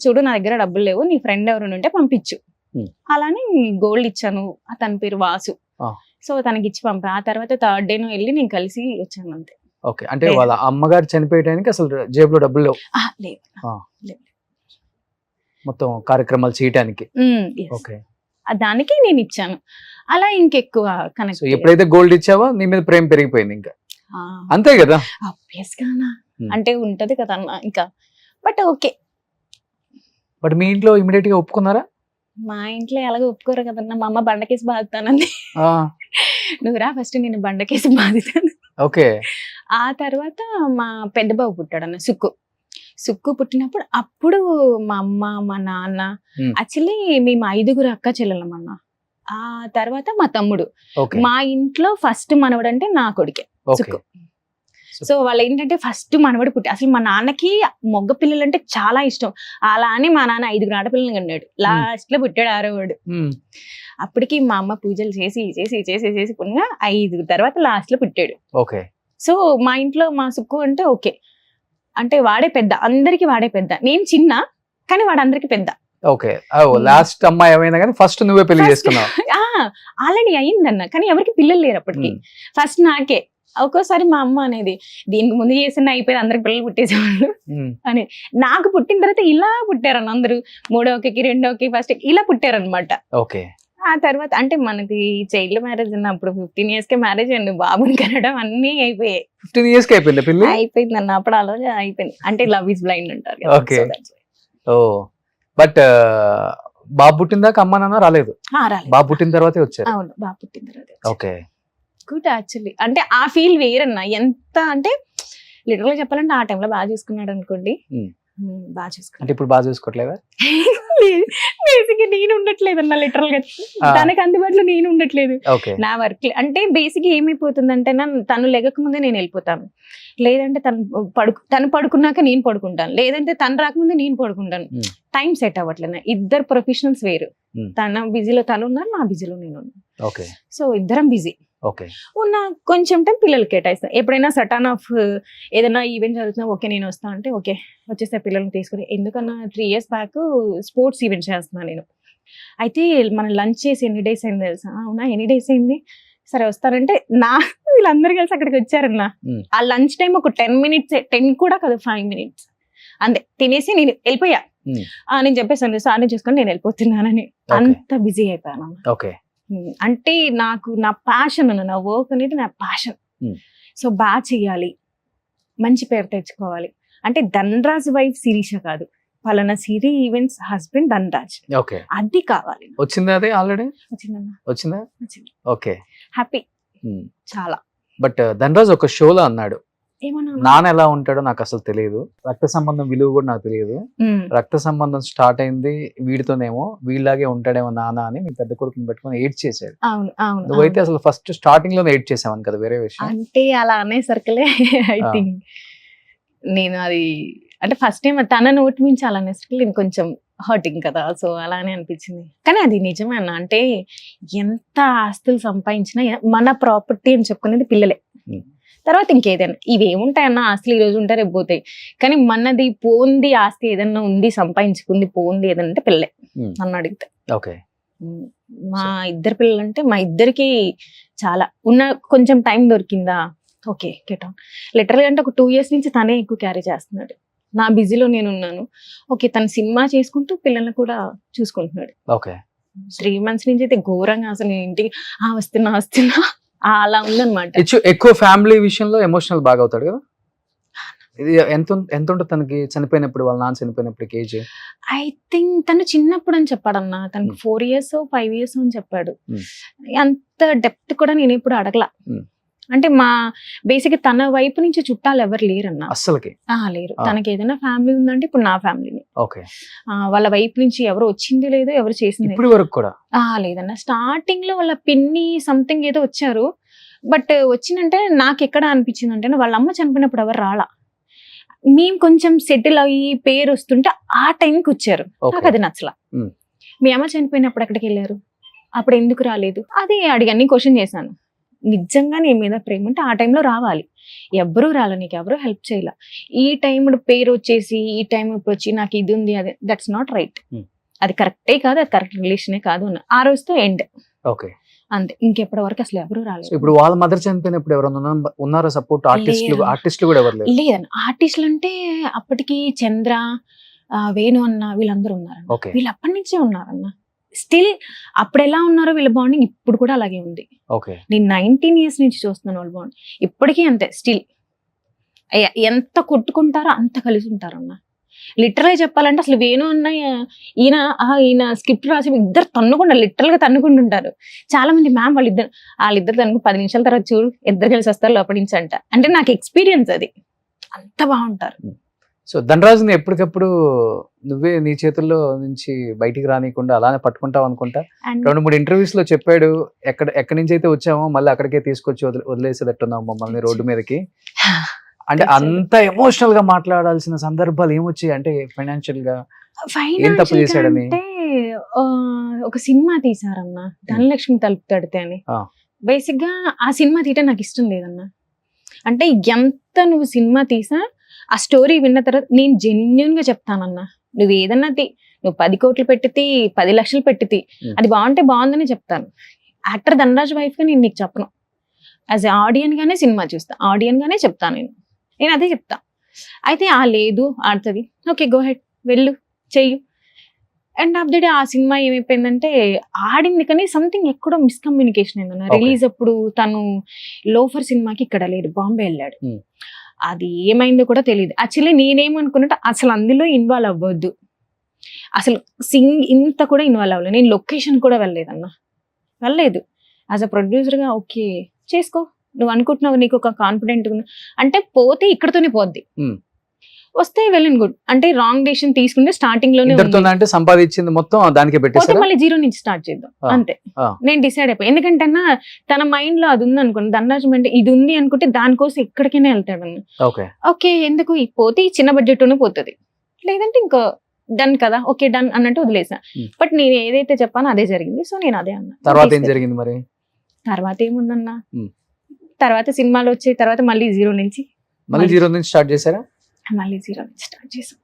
చూడు నా దగ్గర డబ్బులు లేవు, నీ ఫ్రెండ్ ఎవరు ఉంటే పంపించు, అలానే గోల్డ్ ఇచ్చాను. తన పేరు వాసు. సో తనకి ఇచ్చి పంపా. ఆ తర్వాత 3rd day వెళ్ళి నేను కలిసి వచ్చాను అంతే. ఓకే, అంటే వాళ్ళ అమ్మగారు చనిపోయడానికి అసలు జేబులో డబ్బులు లేవు? లేవు, మొత్తం కార్యక్రమాలు చేయడానికి. ఓకే, దానికి నేను ఇచ్చాను. అలా ఇంకెక్కువ కనెక్ట్. ఎప్పుడైతే గోల్డ్ ఇచ్చావో నీ మీద ప్రేమ పెరిగిపోయింది ఇంకా, అంతే కదా? ఆబ్వియస్ గానా, అంటే ఉంటది కదా అన్న ఇంకా. బట్ ఓకే, బట్ మీ ఇంట్లో ఇమిడియట్ గా ఒప్పుకున్నారా? మా ఇంట్లో ఎలాగో ఒప్పుకోరు కదన్నా. మా అమ్మ బండకేసి బాదుతానంది, నువ్వు రా ఫస్ట్ నేను బండకేసి బాదుతాను. ఓకే, ఆ తర్వాత మా పెద్ద బాబు పుట్టాడన్న సుక్కు పుట్టినప్పుడు అప్పుడు మా అమ్మ మా నాన్న, యాక్చువల్లీ మేము 5 అక్క చెల్లెలమన్నా. ఆ తర్వాత మా తమ్ముడు. మా ఇంట్లో ఫస్ట్ మనవడు అంటే నా కొడుకే. ఓకే. సుక్కు. సో వాళ్ళు ఏంటంటే ఫస్ట్ మనవడు పుట్టి, అసలు మా నాన్నకి మగ పిల్లలు అంటే చాలా ఇష్టం. అలా అని మా నాన్న 5 ఆడపిల్లలు కన్నాడు. లాస్ట్ లో పుట్టాడు 6వాడు. అప్పటికి మా అమ్మ పూజలు చేసి చేసి చేసి చేసి పుణ్యంగా 5 తర్వాత లాస్ట్ లో పుట్టాడు. ఓకే. సో మా ఇంట్లో మా సుక్కు అంటే ఓకే, అంటే వాడే పెద్ద, అందరికి వాడే పెద్ద. నేను చిన్న కానీ వాడు అందరికి పెద్ద. ఓకే. లాస్ట్ అమ్మాయి ఏమైనా కానీ ఫస్ట్ నువ్వే పెళ్లి చేసుకున్నావు. ఆల్రెడీ అయిందన్న, కానీ ఎవరికి పిల్లలు లేరు అప్పటికి. ఫస్ట్ నాకే. ఒక్కోసారి మా అమ్మ అనేది దీనికి ముందు చేసిన అయిపోయింది, అందరికి పిల్లలు పుట్టేసేవాళ్ళు అని. నాకు పుట్టిన తర్వాత ఇలా పుట్టారన్న అందరూ, 3వకి 2వకి ఫస్ట్ ఇలా పుట్టారనమాట. ఓకే. ఆ తర్వాత అంటే మనకి చైల్డ్ మ్యారేజ్ ఉన్నప్పుడు 15 years కే మ్యారేజ్ అండి, బాబుని కనడం అన్నీ అయిపోయాయి. 15 years కి అయిపోయింది పెళ్లి? అయిపోయింది అన్న, అప్పుడు అలా అయిపోయింది. అంటే లవ్ ఇస్ బ్లైండ్ అంటారు కదా. ఓకే. ఓ బట్ బాబు పుట్టిన దాకా అమ్మ నాన్న రాలేదు? బాబు పుట్టిన తర్వాతే వచ్చారు? అవును, బాబు పుట్టిన తర్వాత. ఓకే. Good actually. అంటే ఆ ఫీల్ వేరన్నా. ఎంత అంటే లిటరల్ గా చెప్పాలంటే ఆ టైంలో బాగా చూసుకున్నాడు అనుకోండి. బాగా చూసుకున్నాడు. అంటే ఇప్పుడు బాగా చూసుకోవట్లేదా? బేసిక్ నేను ఉండట్లేదన్నా, లిటరల్ గా తనకు అందుబాటులో నేను ఉండట్లేదు. నా వర్క్ అంటే బేసిక్ ఏమైపోతుందంటే తను లెగక ముందే నేను వెళ్ళిపోతాను, లేదంటే తను పడుకున్నాక నేను పడుకుంటాను, లేదంటే తను రాకముందే నేను పడుకుంటాను. టైం సెట్ అవ్వట్లేదు. ఇద్దరు ప్రొఫెషనల్స్ వేరు. తన బిజీలో తను ఉన్నారు, నా బిజీలో నేను ఉన్నాను. సో ఇద్దరం బిజీ ఉన్న కొంచెం టైం పిల్లలకి కేటాయిస్తాను. ఎప్పుడైనా సటన్ ఆఫ్ ఏదైనా ఈవెంట్ జరుగుతున్నా ఓకే నేను వస్తాను అంటే ఓకే వచ్చేస్తే పిల్లల్ని తీసుకుని. ఎందుకన్నా 3 years బ్యాక్ స్పోర్ట్స్ ఈవెంట్ చేస్తున్నాను నేను. అయితే మనం లంచ్ చేసి ఎన్ని డేస్ అయింది తెలుసా? అవునా, ఎన్ని డేస్ అయింది, సరే వస్తారంటే వీళ్ళందరూ కలిసి అక్కడికి వచ్చారన్నా. ఆ లంచ్ టైం ఒక 10 minutes, 10 కూడా కాదు 5 minutes అంతే. తినేసి నేను వెళ్ళిపోయా. నేను చెప్పేసాను సార్ని చూసుకొని నేను వెళ్ళిపోతున్నానని. అంత బిజీ అయిపోయాను. ఓకే. అంటే నాకు నా ప్యాషన్ అన్న, నా వర్క్ అనేది నా ప్యాషన్. సో బాగా చెయ్యాలి, మంచి పేరు తెచ్చుకోవాలి. అంటే ధనరాజ్ వైఫ్ శిరీష కాదు, పలానా సిరి ఈవెంట్స్ హస్బెండ్ ధనరాజ్, అది కావాలి. వచ్చిందా? అదే ఆల్రెడీ వచ్చిందన్న. వచ్చిందా? వచ్చింది. ఓకే. హ్యాపీ చాలా. బట్ ధనరాజ్ ఒక షోలో అన్నాడు, ఏమన్నా నాన్న ఎలా ఉంటాడో నాకు అసలు తెలియదు, రక్త సంబంధం విలువ కూడా నాకు తెలియదు, రక్త సంబంధం స్టార్ట్ అయింది వీడితోనేమో, వీళ్ళలాగే ఉంటాడేమో నాన్న అని మీ పెద్ద కొడుకుని పెట్టుకుని ఎయిట్ చేశాడు. అవును అవును. నువ్వైతే అసలు ఫస్ట్ స్టార్టింగ్ లోనే ఎయిట్ చేసావని కదా, వేరే విషయం. అంటే అలా అనే సర్కిలే ఐ థింక్. నేను అది అంటే ఫస్ట్ టైం తన నోటి నుంచి అలా అనే సర్కిల్ నేను కొంచెం హర్టింగ్ కదా, సో అలానే అనిపించింది. కానీ అది నిజమే అన్న. అంటే ఎంత ఆస్తులు సంపాదించినా మన ప్రాపర్టీ అని చెప్పుకునేది పిల్లలే. తర్వాత ఇంకేదైనా ఇవేముంటాయన్న, ఆస్తులు ఈ రోజు ఉంటాయి రేపు పోతాయి, కానీ మనది పోంది ఆస్తి ఏదన్నా ఉంది, సంపాదించుకుంది పోంది ఏదంటే పిల్లలే నన్ను అడిగితే. మా ఇద్దరు పిల్లలు అంటే మా ఇద్దరికి చాలా ఉన్న కొంచెం టైం దొరికిందా ఓకే గెట్ ఆన్. లిటరల్గా అంటే ఒక 2 years నుంచి తనే ఎక్కువ క్యారీ చేస్తున్నాడు. నా బిజీలో నేను ఉన్నాను. ఓకే తను సినిమా చేసుకుంటూ పిల్లల్ని కూడా చూసుకుంటున్నాడు. 3 months నుంచి అయితే ఘోరంగా అసలు ఇంటికి వస్తున్నా అలా ఉందన్నమాట. ఎక్కువ ఫ్యామిలీ విషయంలో ఎమోషనల్ బాగా అవుతాడు కదా. ఇది ఎంత ఉంటుంది తనకి చనిపోయినప్పుడు, వాళ్ళ నాన్న చనిపోయినప్పుడు ఏజ్? ఐ థింక్ తను చిన్నప్పుడు అని చెప్పాడన్నా, తనకు 4 years 5 years అని చెప్పాడు. అంత డెప్త్ కూడా నేను ఇప్పుడు అడగలా. అంటే మా బేసిక్ తన వైపు నుంచి చుట్టాలు ఎవరు లేరన్నా అస్సలకి లేరు. తనకి ఏదైనా ఫ్యామిలీ ఉందంటే ఇప్పుడు నా ఫ్యామిలీని. వాళ్ళ వైపు నుంచి ఎవరు వచ్చింది లేదు, ఎవరు చేసింది ఇప్పుడు వరకు కూడా లేదన్న. స్టార్టింగ్ లో వాళ్ళ పిన్ని సంథింగ్ ఏదో వచ్చారు, బట్ వచ్చిందంటే నాకు ఎక్కడ అనిపించింది అంటే వాళ్ళ అమ్మ చనిపోయినప్పుడు ఎవరు రాలా. మేము కొంచెం సెటిల్ అయ్యి పేరు వస్తుంటే ఆ టైంకి వచ్చారు. నాకు అది నచ్చలా. మీ అమ్మ చనిపోయినప్పుడు ఎక్కడికి వెళ్ళారు, అప్పుడు ఎందుకు రాలేదు, అది అడిగాన్ని క్వశ్చన్ చేశాను. నిజంగా నీ మీద ప్రేమ ఉంటే ఆ టైంలో రావాలి. ఎవ్వరూ రాలే, నీకు ఎవరూ హెల్ప్ చేయాల. ఈ టైం పేరు వచ్చేసి ఈ టైం ఇప్పుడు వచ్చి నాకు ఇది ఉంది అది, దట్స్ నాట్ రైట్. అది కరెక్టే కాదు, అది కరెక్ట్ రిలేషనే కాదు. ఆ రోజుతో ఎండ్ అంతే. ఇంకెప్పటి వరకు అసలు ఎవరు రాలేదు. ఇప్పుడు వాళ్ళ మదర్ చనిపోయినప్పుడు ఎవరైనా ఉన్నారా సపోర్ట్? ఆర్టిస్టులు కూడా ఎవరు లేదన్న. ఆర్టిస్టులు అంటే అప్పటికి చంద్ర, వేణు అన్న వీళ్ళందరూ ఉన్నారు. వీళ్ళు అప్పటి నుంచే ఉన్నారన్న. స్టిల్ అప్పుడు ఎలా ఉన్నారో వీళ్ళ బాండింగ్ ఇప్పుడు కూడా అలాగే ఉంది. నేను 19 years నుంచి చూస్తున్నాను వాళ్ళ బాండ్, ఇప్పటికీ అంతే. స్టిల్ ఎంత కొట్టుకుంటారో అంత కలిసి ఉంటారు అన్న. లిటరల్గా చెప్పాలంటే అసలు వేణు అన్న ఈయన స్క్రిప్ట్ రాసి ఇద్దరు తన్నుకుంటారు, లిటరల్ గా తన్నుకుంటుంటారు. చాలా మంది మ్యామ్ వాళ్ళిద్దరు తనకు 10 నిమిషాల తర్వాత చూడు ఇద్దరు కలిసి వస్తారు లోపలి నుంచి అంట. అంటే నాకు ఎక్స్పీరియన్స్ అది, అంత బాగుంటారు. సో ధనరాజుని ఎప్పటికప్పుడు నువ్వే నీ చేతుల్లో నుంచి బయటికి రానియకుండా అలానే పట్టుకుంటావు అనుకుంటా. అండ్ 2-3 ఇంటర్వ్యూస్ లో చెప్పాడు, ఎక్కడి నుంచి అయితే వచ్చామో మళ్ళీ అక్కడికే తీసుకొచ్చి వదిలేసేటట్టున్నావు మమ్మల్ని రోడ్డు మీదకి. అంటే అంత ఎమోషనల్ గా మాట్లాడాల్సిన సందర్భాలు ఏమొచ్చాయి? అంటే ఫైనాన్షియల్ గా ఏం తప్పు ఫైనాన్షియల్ చేశాడని? అంటే ఆ, ఒక సినిమా తీసారన్న, ధనలక్ష్మి తలుపు తడితే అని. ఆ. బేసిక్ గా ఆ సినిమా తీయటం నాకు ఇష్టం లేదన్న. అంటే ఎంత నువ్వు సినిమా తీసా ఆ స్టోరీ విన్న తర్వాత నేను జెన్యున్ గా చెప్తానన్నా, నువ్వు ఏదన్నా నువ్వు 10 కోట్లు పెట్టితి 10 లక్షలు పెట్టితి, అది బాగుంటే బాగుందని చెప్తాను. యాక్టర్ ధనరాజ్ వైఫ్ గా నేను నీకు చెప్పను. యాజ్ ఆడియన్ గానే సినిమా చూస్తా, ఆడియన్ గానే చెప్తాను నేను అదే చెప్తా. అయితే లేదు ఆడుతుంది, ఓకే గో హెడ్, వెళ్ళు చెయ్యి. అండ్ ఆఫ్ ది డే ఆ సినిమా ఏమైపోయిందంటే ఆడింది కానీ సంథింగ్ ఎక్కడో మిస్కమ్యూనికేషన్ అయిందన్న. Okay. రిలీజ్ అప్పుడు తను లోఫర్ సినిమాకి ఇక్కడ లేడు, బాంబే వెళ్ళాడు. Hmm. అది ఏమైందో కూడా తెలియదు. యాక్చువల్లీ నేనేమనుకున్నట్టు అసలు అందులో ఇన్వాల్వ్ అవ్వద్దు, అసలు ఇంత కూడా ఇన్వాల్వ్ అవ్వలేదు. నేను లొకేషన్ కూడా వెళ్ళలేదు. యాజ్ అ ప్రొడ్యూసర్గా ఓకే చేసుకో, నువ్వు అనుకుంటున్నావు నీకు ఒక కాన్ఫిడెంట్ అంటే పోతే ఇక్కడతోనే పోద్ది, వస్తే వెళ్ళిన గుడ్. అంటే రాంగ్ డెసిషన్ తీసుకుంటే స్టార్టింగ్ లోనే ఉంది. అంటే సంపాదించింది మొత్తం దానికి పోతే పెట్టేసారా? మళ్ళీ జీరో నుంచి స్టార్ట్ చేద్దాం అంతే. నేను డిసైడ్ అయిపోయి, ఎందుకంటే అన్న తన మైండ్ లో అది ఉంది అనుకోండి, ధనరాజ్ అంటే ఇది ఉంది అనుకుంటే దానికోసం ఎక్కడికైనా వెళ్తాడన్న. ఓకే ఎందుకు పోతే ఈ చిన్న బడ్జెట్ లోనే పోతుంది, లేదంటే ఇంకా డన్ కదా, ఓకే డన్ అన్నట్టు వదిలేసా. బట్ నేను ఏదైతే చెప్పానో అదే జరిగింది. సో నేను అదే అన్నా. తర్వాత ఏం జరిగింది మరి? తర్వాత ఏముందన్నా, తర్వాత సినిమాలు వచ్చే తర్వాత మళ్ళీ జీరో నుంచి స్టార్ట్ చేశారా? మళ్ళీ జీరో నుంచి స్టార్ట్ చేసాం.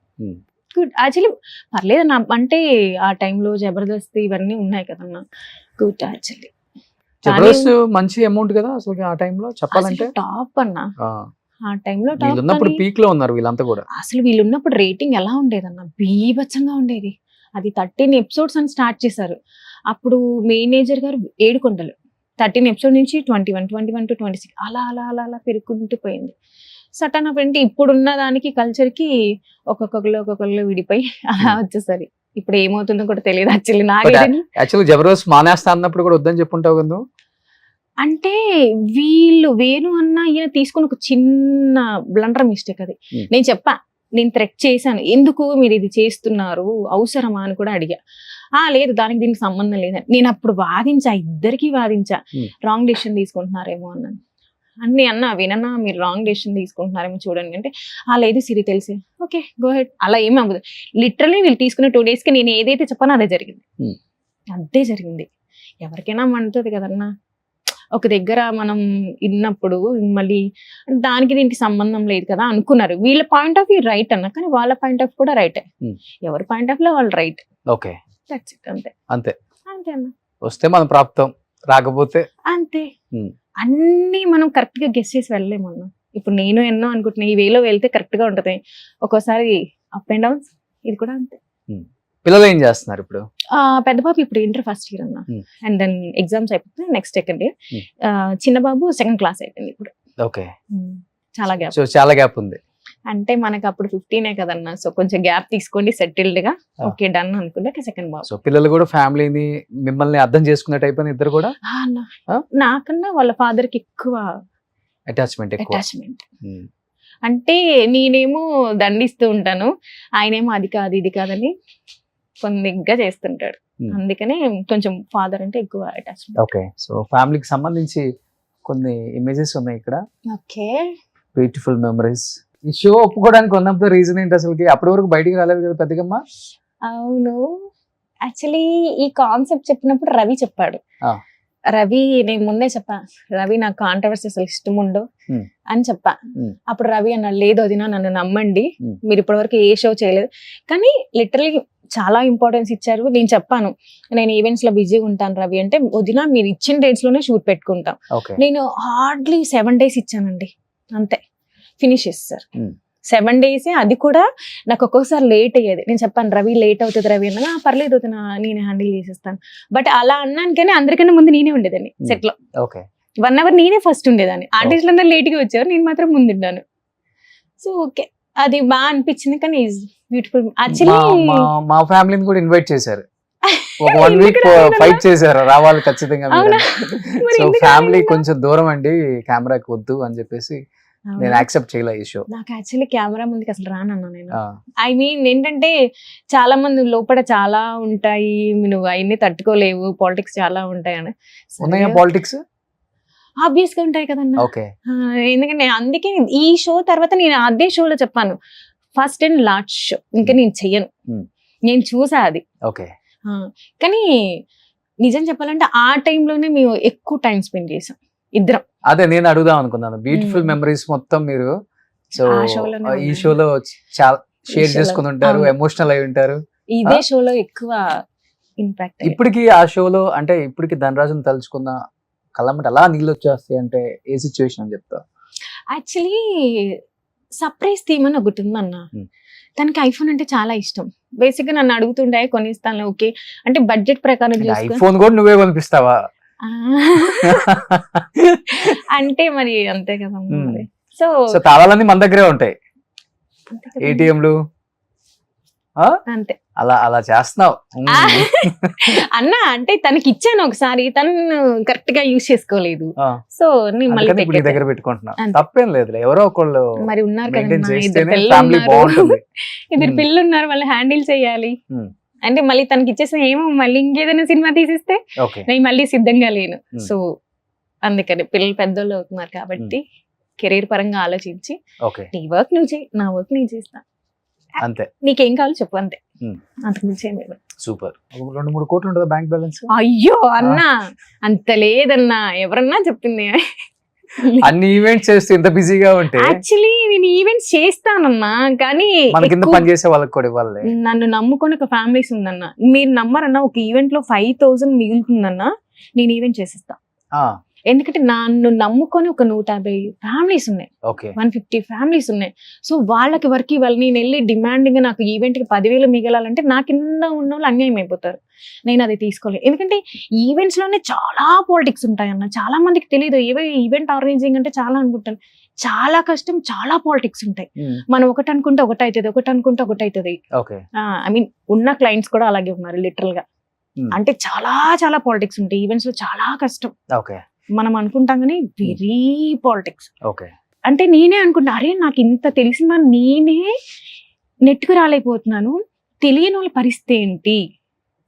గుడ్. యాక్చువల్లీ పర్లేదు నా, అంటే ఆ టైంలో జబర్దస్త్ ఇవన్నీ ఉన్నాయి కదన్నా. గుడ్. యాక్చువల్లీ జబర్దస్త్ మంచి అమౌంట్ కదా అసలు ఆ టైంలో చెప్పాలంటే. టాప్ అన్న ఆ టైంలో వీళ్ళున్నప్పుడు పీక్ లో ఉన్నారు వీళ్ళంతా కూడా. అసలు వీళ్ళు ఉన్నప్పుడు రేటింగ్ ఎలా ఉండేదన్న, బీభత్సంగా ఉండేది. అది 13 ఎపిసోడ్స్ అని స్టార్ట్ చేశారు. అప్పుడు మేనేజర్ గారు 7 కొండలు, 13 ఎపిసోడ్ నుంచి 21, 21 to 26 అలా అలా అలా అలా పెరుగుకుంటూ పోయింది. సటన్ ఆఫ్ అంటే ఇప్పుడున్న దానికి కల్చర్ కి ఒక్కొక్కరు విడిపోయి అలా వచ్చేసరి ఇప్పుడు ఏమవుతుందో కూడా తెలియదు. యాక్చువల్లీ యాక్చువల్లీ జబర్దస్త్ మానేస్తా అన్నప్పుడు కూడా వద్దని చెప్పుంటావు కదా. అంటే వీళ్ళు వేణు అన్న ఈయన తీసుకుని ఒక చిన్న బ్లండర్ మిస్టేక్ అది. నేను చెప్పా, నేను థ్రెట్ చేశాను, ఎందుకు మీరు ఇది చేస్తున్నారు, అవసరమా అని కూడా అడిగా. లేదు దానికి దీనికి సంబంధం లేదని నేను అప్పుడు వాదించా, ఇద్దరికి వాదించా. రాంగ్ డెసిషన్ తీసుకుంటున్నారేమో అన్నాను. అన్ని అన్నా వినన్నా, మీరు రాంగ్ డెసిషన్ తీసుకుంటున్నారేమో చూడండి అంటే లేదు సిరి తెలిసే, ఓకే గో హెడ్. అలా ఏమి అవ్వదు. లిటరలీ వీళ్ళు తీసుకునే 2 days కి నేను ఏదైతే చెప్పానో అదే జరిగింది. అదే జరిగింది. ఎవరికైనా మండుతుంది కదన్నా, ఒక దగ్గర మనం విన్నప్పుడు మళ్ళీ దానికి దీనికి సంబంధం లేదు కదా అనుకున్నారు. వీళ్ళ పాయింట్ ఆఫ్ వ్యూ రైట్ అన్న, కానీ వాళ్ళ పాయింట్ ఆఫ్ కూడా రైటే. ఎవరి పాయింట్ ఆఫ్ లో వాళ్ళు రైట్. ఓకే అంతే అంతే అంతే అన్న. వస్తే మనం ప్రాప్తం, రాకపోతే అంతే. అన్ని మనం కరెక్ట్ గా గెస్ చేసి వెళ్ళలేమన్నా. ఇప్పుడు నేను ఎన్నో అనుకుంటున్నా, ఈ వేలో వెళ్తే కరెక్ట్ గా ఉంటది, ఒక్కోసారి అప్ అండ్ డౌన్స్. ఇది కూడా అంతే. పిల్లలు ఏం చేస్తున్నారు ఇప్పుడు? పెద్ద బాబు ఇప్పుడు ఇంటర్ ఫస్ట్ ఇయర్ అన్న, అండ్ దెన్ ఎగ్జామ్స్ అయిపోతుంది నెక్స్ట్ సెకండ్ ఇయర్. చిన్న బాబు 2nd class అయిపోయింది ఇప్పుడు. ఓకే. చాలా గ్యాప్ ఉంది. అంటే మనకు అప్పుడు 15 కదన్నా, సో కొంచెం గ్యాప్ తీసుకోండి, సెటిల్డ్ గా ఓకే డన్ అనుకుంటే సెకండ్ బాబు. సో పిల్లలు కూడా ఫ్యామిలీని మిమ్మల్ని అర్థం చేసుకునే టైప్ అని ఇద్దరు కూడా? నాకన్నా వాళ్ళ ఫాదర్ కి ఎక్కువ అటాచ్మెంట్. అంటే నేనేమో దండిస్తూ ఉంటాను, ఆయనేమో అది కాదు ఇది కాదని కొద్దిగా చేస్తుంటాడు. అందుకనే కొంచెం ఫాదర్ అంటే ఎక్కువ అటాచ్మెంట్. ఓకే. సో ఫ్యామిలీకి సంబంధించి కొన్ని ఇమేజెస్ ఉన్నాయి ఇక్కడ. ఓకే. Beautiful memories. ఈ షో ఒప్పుకోవడానికి వన్ ఆఫ్ ద రీజన్ ఏంటి అసలుకి? అప్పటి వరకు బయటికి రాలేదు కదా పెద్దగమ్మ. అవును. యాక్చువల్లీ ఈ కాన్సెప్ట్ చెప్పినప్పుడు రవి చెప్పాడు. రవి, నేను ముందే చెప్పా, రవి నాకు కాంట్రవర్సీ అసలు ఇష్టం ఉండవు అని చెప్పా. అప్పుడు రవి అన్నాడు, లేదు వదినా నన్ను నమ్మండి, మీరు ఇప్పటి వరకు ఏ షో చేయలేదు, కానీ లిటరలీ చాలా ఇంపార్టెన్స్ ఇచ్చారు. నేను చెప్పాను నేను ఈవెంట్స్ లో బిజీగా ఉంటాను రవి అంటే, వదినా మీరు ఇచ్చిన డేట్స్ లోనే షూట్ పెట్టుకుంటాం. నేను హార్డ్లీ 7 days ఇచ్చానండి, అంతే ఫినిష్ చేస్తారు. 7 days. అది కూడా నాకు ఒక్కొక్కసారి లేట్ అయ్యేది. నేను చెప్పాను రవి లేట్ అవుతుంది రవి అన్నా, పర్లేదు అవుతున్నా నేను హ్యాండిల్ చేసేస్తాను. బట్ అలా అన్నాను కానీ అందరికన్నా ముందు నేనే ఉండేదాన్ని సెట్ లో. 1 hour నేనే ఫస్ట్ ఉండేదాన్ని. ఆర్టిస్టులు అందరూ లేట్ గా వచ్చారు, నేను మాత్రం ముందున్నాను. సో ఓకే, అది బాగా అనిపించింది. కానీ ఈజ్ బ్యూటిఫుల్. యాక్చువల్లీ మా ఫ్యామిలీని కూడా ఇన్వైట్ చేశారు, ఒక 1 week ఫైట్ చేశారు, రావాలి ఖచ్చితంగా. సో ఫ్యామిలీ కొంచెం దూరం అండి, కెమెరాకి వద్దు అని చెప్పేసి నేను యాక్సెప్ట్ చేయలే ఈ షో. నాకు యాక్చువల్లీ కెమెరా ముందుకి అసలు రానన్నా నేను. ఐ మీన్ ఏంటంటే చాలా మంది లోపల చాలా ఉంటాయి, నువ్వు అవన్నీ తట్టుకోలేవు, పాలిటిక్స్ చాలా ఉంటాయి అని. ఉన్నాయా పాలిటిక్స్? ఆబ్వియస్ గా ఉంటాయి కదన్నా. ఓకే. ఎందుకంటే అందుకే ఈ షో తర్వాత నేను అదే షోలో చెప్పాను, ఫస్ట్ అండ్ లాస్ట్ షో ఇంకా నేను చెయ్యను. నేను చూసా అది. ఓకే. కానీ నిజం చెప్పాలంటే ఆ టైంలోనే మేము ఎక్కువ టైం స్పెండ్ చేసాం ఇద్దరం. అదే నేను అడుగుదాం అనుకున్నాను, బ్యూటిఫుల్ మెమరీస్ మొత్తం మీరు సో ఆ షోలోనే ఈ ఉన్నాయి. షోలో చాలా షేర్ షోలో. చేసుకుని ఉంటారు, అవును. ఎమోషనల్ అయి ఉంటారు. ఇదే షోలో ఎక్కువ ఇంపాక్ట్. ఇప్పటికి ఆ షోలో అంటే ఇప్పటికి ధనరాజుని తలుచుకున్న కళ్ళమ్మట అలా నీళ్ళు వచ్చేస్తాయి అంటే ఏ సిచ్యువేషన్ అని చెప్తా? యాక్చువల్లీ సర్ప్రైజ్ థీమ్ అని ఒకటి ఉందన్న. తనకి ఐఫోన్ అంటే చాలా ఇష్టం. బేసిక్ గా నన్ను అడుగుతుండే కొనిస్తాను, ఓకే అంటే బడ్జెట్ ప్రకారం చూసుకొని. ఐఫోన్ కూడా నువ్వే కొనిపిస్తావా? ఆ, అంటే మరి అంతే కదా మరి. సో సో తాళాలన్నీ మన దగ్గరే ఉంటాయి, ఏటీఎంలు అంతే. అలా అలా చేస్తున్నావు. అన్న అంటే తనకి ఇచ్చాను ఒకసారి, తను కరెక్ట్ గా యూజ్ చేసుకోలేదు. సో నేను మళ్ళీ అందుకని ఇప్పుడు నీ దగ్గర పెట్టుకుంటున్నా, తప్పేం లేదు. ఎవరో ఒకళ్ళు మరి ఉన్నారు maintain కదా, చేస్తేనే ఇద్దరు family పిల్లలు బాగుంటుంది. ఇద్దరు పిల్లలు ఉన్నారు, వాళ్ళు హ్యాండిల్ చేయాలి. అంటే మళ్ళీ తనకి ఇచ్చేసిన ఏమో మళ్ళీ ఇంకేదైనా సినిమా తీసిస్తే ఓకే. నేను మళ్ళీ సిద్ధంగా లేను. Hmm. సో అందుకని పిల్లలు పెద్దోళ్ళు అవుతున్నారు కాబట్టి కెరీర్ పరంగా ఆలోచించి ఓకే. నీ వర్క్ నువ్వు చేయి, నా వర్క్ నేను చేస్తా, అంతే. నీకేం కావాలో చెప్పు, అంతే. Hmm. అంతకు మించి ఏం లేదు. సూపర్. 2-3 కోట్లు ఉంటుందా బ్యాంక్ బ్యాలెన్స్? అయ్యో అన్నా అంత లేదన్నా, ఎవరన్నా చెప్పింది. అన్ని ఈవెంట్స్ చేస్తూ ఇంత బిజీగా ఉంటే యాక్చువల్లీ నేను ఈవెంట్స్ చేస్తానన్నా, కానీ మన కింద ఎక్కువ- పని చేసే వాళ్ళకి కూడా ఇవ్వాలి. నన్ను నమ్ముకొని ఒక ఫ్యామిలీస్ ఉందన్న. మీరు నమ్మరన్నా, ఒక ఈవెంట్ లో 5,000 మిగులుతుందన్నా, నేను ఈవెంట్ చేసిస్తా. ఎందుకంటే నన్ను నమ్ముకొని ఒక 150 ఫ్యామిలీస్ ఉన్నాయి, ఓకే. 150 ఫ్యామిలీస్ ఉన్నాయి. సో వాళ్ళకి వర్క్ ఇవ్వాలి. నేను వెళ్ళి డిమాండింగ్ నాకు ఈవెంట్ కి 10,000 మిగలాలంటే నా కింద ఉన్న వాళ్ళు అన్యాయం అయిపోతారు. నేను అది తీసుకోలేదు. ఎందుకంటే ఈవెంట్స్ లోనే చాలా పాలిటిక్స్ ఉంటాయన్న, చాలా మందికి తెలియదు. ఈవెంట్ ఆర్గనైజింగ్ అంటే చాలా అనుకుంటాను, చాలా కష్టం, చాలా పాలిటిక్స్ ఉంటాయి. మనం ఒకటి అనుకుంటే ఒకటి అవుతుంది, ఒకటి అనుకుంటే ఒకటి అవుతుంది. ఓకే. ఐ మీన్ ఉన్న క్లయింట్స్ కూడా అలాగే ఉన్నారు లిటరల్ గా. అంటే చాలా చాలా పాలిటిక్స్ ఉంటాయి ఈవెంట్స్ లో, చాలా కష్టం. ఓకే. మనం అనుకుంటాం కానీ వెరీ పాలిటిక్స్. ఓకే. అంటే నేనే అనుకుంటా, అరే నాకు ఇంత తెలిసిన నేనే నెట్కు రాలేకపోతున్నాను, తెలియని వాళ్ళ పరిస్థితి ఏంటి,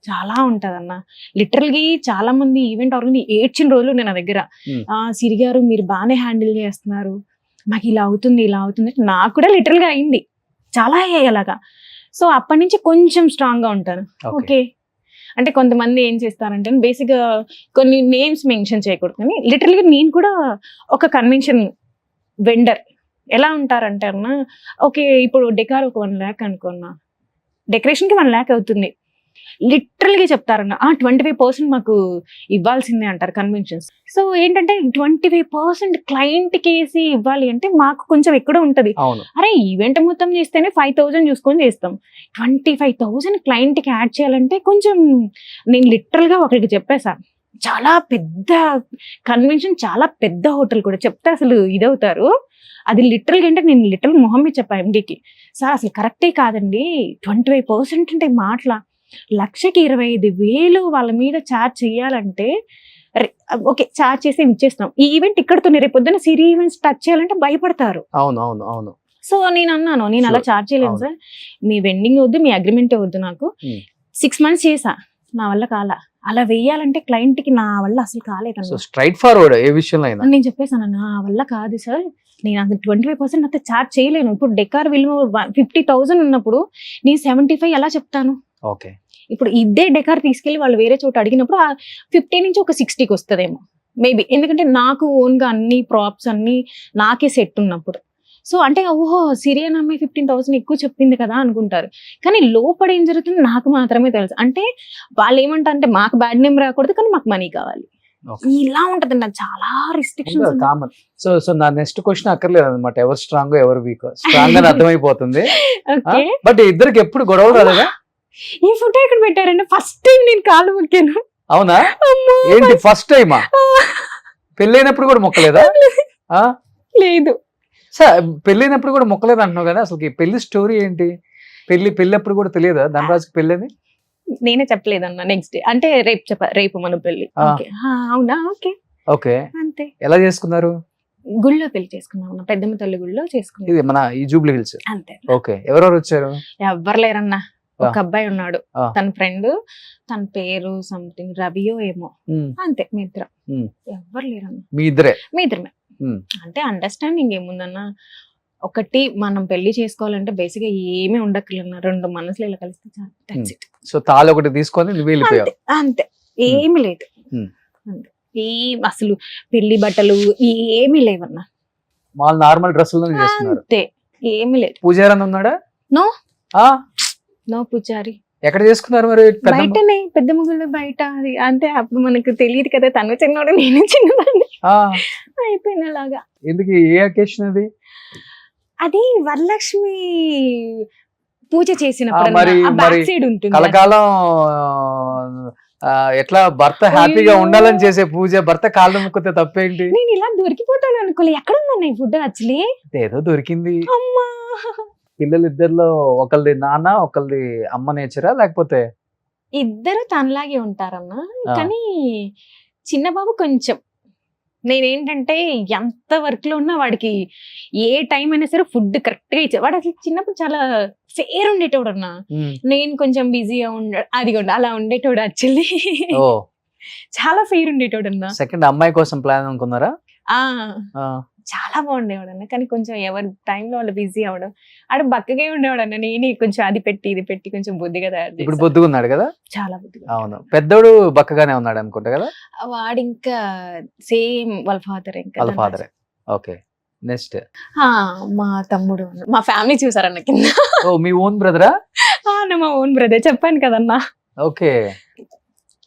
చాలా ఉంటదన్న. లిటరల్ గా చాలా మంది ఈవెంట్ ఆర్గనైజ్ ఏడ్చిన రోజులు నేను నా దగ్గర, సిరి గారు మీరు బాగానే హ్యాండిల్ చేస్తున్నారు, మాకు ఇలా అవుతుంది ఇలా అవుతుంది. నాకు కూడా లిటరల్ గా అయింది చాలా అలాగా. సో అప్పటి నుంచి కొంచెం స్ట్రాంగ్ గా ఉంటాను. ఓకే. అంటే కొంతమంది ఏం చేస్తారంటే బేసిక్ గా కొన్ని నేమ్స్ మెన్షన్ చేయకూడదు, కానీ లిటరల్ గా నేను కూడా ఒక కన్వెన్షన్ వెండర్ ఎలా ఉంటారంటే అన్న, ఓకే ఇప్పుడు డెకార్ ఒక 1 lakh అనుకున్నా, డెకరేషన్ కి 1 lakh అవుతుంది, లిటరల్ గా చెప్తారన్న 25% మాకు ఇవ్వాల్సిందే అంటారు కన్వెన్షన్స్. సో ఏంటంటే 25% క్లయింట్ కేసి ఇవ్వాలి అంటే మాకు కొంచెం ఎక్కడో ఉంటది. అరే ఈవెంట్ మొత్తం చేస్తేనే 5,000 చూసుకొని చేస్తాం, 25,000 క్లయింట్ కి యాడ్ చేయాలంటే కొంచెం. నేను లిటరల్ గా ఒకరికి చెప్పేసా, చాలా పెద్ద కన్వెన్షన్, చాలా పెద్ద హోటల్ కూడా చెప్తే అసలు ఇదవుతారు. అది లిటరల్ గా అంటే నేను లిటరల్ మొహం మీద చెప్పా ఎండికి, సార్ అసలు కరెక్టే కాదండి, 25% అంటే మాటల 1,25,000 వాళ్ళ మీద ఛార్జ్ చేయాలంటే, ఓకే ఛార్జ్ చేసి ఇచ్చేస్తాం, ఈ ఈవెంట్ ఇక్కడతో రేపు పొద్దున సిరీ ఈవెంట్స్ టచ్ చేయాలంటే భయపడతారు. అవును అవును అవును. సో నేను అన్నాను, నేను అలా ఛార్జ్ చేయలేను సార్, మీ వెండింగ్ వద్దు, మీ అగ్రిమెంటే వద్దు, నాకు 6 months చేసా, నా వల్ల కాలా, అలా వెయ్యాలంటే క్లయింట్ కి నా వల్ల అసలు కాలేదన్న. స్ట్రైట్ ఫార్వర్డ్ ఏ విషయంలో అయినా నేను చెప్పేసాను, నా వల్ల కాదు సార్, నేను అసలు 25% అయితే ఛార్జ్ చేయలేను. ఇప్పుడు డెకార్ విలువ 50,000 ఉన్నప్పుడు నేను 75 ఎలా చెప్తాను? ఓకే. ఇప్పుడు ఇదే డెకార్ తీసుకెళ్లి వాళ్ళు వేరే చోట అడిగినప్పుడు 50 నుంచి ఒక 60కి వస్తుందేమో మేబీ, ఎందుకంటే నాకు ఓన్ గా అన్ని ప్రాప్స్ అన్ని నాకే సెట్ ఉన్నప్పుడు. సో అంటే ఓహో సిరియన్ అమ్మాయి 15,000 ఎక్కువ చెప్పింది కదా అనుకుంటారు, కానీ లోపల ఏం జరుగుతుంది నాకు మాత్రమే తెలుసు. అంటే వాళ్ళు ఏమంటారు అంటే మాకు బ్యాడ్ నేమ్ రాకూడదు, కానీ మాకు మనీ కావాలి, ఇలా ఉంటది. నాకు చాలా రిస్ట్రిక్షన్స్ కామన్. సో నా నెక్స్ట్ క్వశ్చన్ అక్కర్లేదు అనమాట, ఎవరు స్ట్రాంగ్ ఎవరు వీక్, స్ట్రాంగ్ అని అర్థమైపోతుంది. బట్ ఇద్దరికి ఎప్పుడు గొడవలు రాలేదా? ఈ ఫోటో ఎక్కడ పెట్టారంటే ఫస్ట్ టైం నేను కాళ్ళు మొక్కాను. అవునా? ఏంటి ఫస్ట్ టైమా? పెళ్ళైనప్పుడు కూడా మొక్కలేదా? లేదు సార్, పెళ్ళైనప్పుడు కూడా మొక్కలేదు అంటున్నావు కదా, అసలు పెళ్లి స్టోరీ ఏంటి? పెళ్లి అప్పుడు కూడా తెలియదా ధనరాజుకి పెళ్ళని? నేనే చెప్పలేదన్న, నెక్స్ట్ డే అంటే రేపు మన పెళ్లి. అవునా? Okay okay. అంతే. ఎలా చేసుకున్నారు? గుళ్ళో పెళ్లి చేసుకున్నాం అన్న, పెద్దమ్మ తల్లి గుళ్ళో చేసుకున్నాం ఇది మన ఈ జూబ్లీ హిల్స్. అంతే. ఓకే, ఎవరెవరు వచ్చారు? ఎవ్వరు లేరన్నా, ఒక అబ్బాయి ఉన్నాడు, ఆ. తన ఫ్రెండ్, తన పేరు సంథింగ్ రవియో ఏమో, ఉమ్, అంతే. మీ ఇద్దరం, ఉమ్. ఎవ్వరు లేరన్న, మీ ఇద్దరే? మీ ఇద్దరమే. ఉమ్. అంటే అండర్స్టాండింగ్ ఏముందన్న, ఒకటి మనం పెళ్లి చేసుకోవాలంటే బేసిక్ గా ఏమీ ఉండక్కర్లేదన్న, రెండు మనసులు ఇలా కలిస్తే చాలు. That's it. సో తాళి ఒకటి తీసుకొని నువ్వు వెళ్ళిపోయావు. అంతే, అంతే, ఏమి లేదు. ఉమ్. అంతే. అసలు పెళ్లి బట్టలు ఏమీ లేవన్నా, వాళ్ళు నార్మల్ డ్రెస్సులను చేస్తున్నారు. అంతే, ఏమీ లేదు. పూజారి అని ఉన్నాడా? No. ఆ, నో పూజారి. ఎక్కడ చేసుకున్నారు మరి? పెద్దమ్మ? బయటనే, పెద్ద ముగ్గులు బయట. అది అంటే అప్పుడు మనకు తెలియదు కదా, తను చిన్నవాడు నేను చిన్నవాడిని, ఆ, అయిపోయినలాగా. ఎందుకు, ఏ అకేషన్ అది? అది వరలక్ష్మి పూజ చేసినప్పుడు మరి బ్యాక్ సైడ్ ఉంటుంది. కలకాలం ఎట్లా భర్త హ్యాపీగా అయ్యో. ఉండాలని చేసే పూజ, భర్త కాళ్ళు ముక్కితే తప్పేంటి? నేను ఇలా దొరికిపోతాను అనుకోలే, ఎక్కడ ఉందన్న ఈ ఫుడ్ యాక్చువల్లీ. ఏదో దొరికింది. అమ్మా, పిల్లలు ఇద్దరిలో ఒకళ్ళది నాన్న ఒకళ్ళది అమ్మ నేచరా, లేకపోతే? ఇద్దరు తనలాగే ఉంటారన్న, ఆ. కానీ చిన్న బాబు కొంచెం, నేనేంటంటే ఎంత వర్క్ లో ఉన్నా వాడికి ఏ టైం అయినా సరే ఫుడ్ కరెక్ట్ గా ఇచ్చే వాడు. అసలు చిన్నప్పుడు చాలా ఫేర్ ఉండేటోడు అన్న, నేను కొంచెం బిజీగా అది కూడా అలా ఉండేటోడు యాక్చువల్లీ. ఓ, చాలా ఫెయిర్ ఉండేటోడు అన్న. సెకండ్ అమ్మాయి కోసం ప్లాన్ అనుకున్నారా? ఆ, ఆ, చాలా బాగుండేవాడు అన్న, కానీ కొంచెం ఎవరి టైంలో వాళ్ళు బిజీ అవ్వడం. ఆడ బక్కగా ఉండేవాడు అన్న, నేనే కొంచెం అది పెట్టి ఇది పెట్టి కొంచెం బుద్ధిగా తయారు ఇప్పుడు చేశాను. బొద్దుగున్నాడు కదా? చాలా బుద్ధిగా. అవును, పెద్దోడు బక్కగానే ఉన్నాడు అనుకుంటా కదా? వాడు ఇంకా సేమ్ వాళ్ళ ఫాదర్, ఇంకా వాళ్ళ ఫాదరే. Okay, next. ఆ, మా తమ్ముడు అన్న. మా ఫ్యామిలీ చూసారన్న కింద. ఓ, మీ ఓన్ బ్రదరా? ఆ, అన్న మా ఓన్ బ్రదర్, చెప్పాను కదన్నా. ఓకే,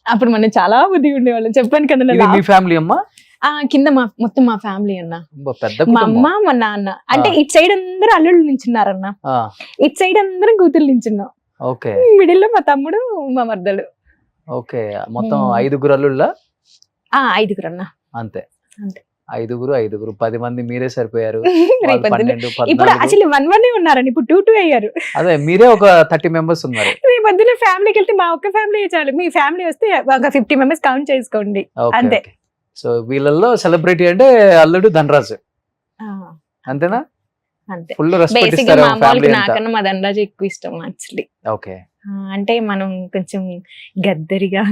అప్పుడు మనం చాలా బుద్ధి ఉండేవాళ్ళం, చెప్పాను ఇది కదన్నా. మీ ఫ్యామిలీ అమ్మా? ఆ, కింద మొత్తం మా ఫ్యామిలీ అన్న. అబ్బా, పెద్ద మా కుటుంబం. అమ్మ, మా నాన్న, అంటే ఇటు సైడ్ అందరూ అల్లుళ్ళు నించున్నారన్న, ఆ, ఇటు సైడ్ అందరం కూతురు నించున్నాం, ఓకే, మిడిల్ లో మా తమ్ముడు, మా మర్దలు. ఓకే. మొత్తం మ్మ్. 5 అల్లుళ్ళా? ఆ, 5 అన్న. అంతే. అంతే. 5 10 మంది మీరే సరిపోయారు. వాళ్ళు రేపొద్దున 12 ఇప్పుడు 14. అసలు 1 ఉన్నారని, ఇప్పుడు 2 అయ్యారు. అదే, మీరే ఒక 30 మెంబర్స్ ఉన్నారు. రేపొద్దున ఫ్యామిలీకి వెళ్తే మా ఒక్క ఫ్యామిలీ చాలు, మీ ఫ్యామిలీ వస్తే ఒక 50 మెంబర్స్ కౌంట్ చేసుకోండి. ఓకే, అంతే. ఓకే. సో వీళ్ళల్లో సెలబ్రిటీ అంటే అల్లుడు ధనరాజు, ఆ, అంతేనా? అంతే. ఫుల్ రెస్పెక్ట్ బేసిక్ గా ఇస్తారు మా అమ్మ ఫ్యామిలీ వాళ్ళకి అంతా. నాకన్నా మా ధనరాజు ఎక్కువ ఇష్టం యాక్చువల్లీ. ఓకే, అంటే మనం కొంచెం గద్దరిగా,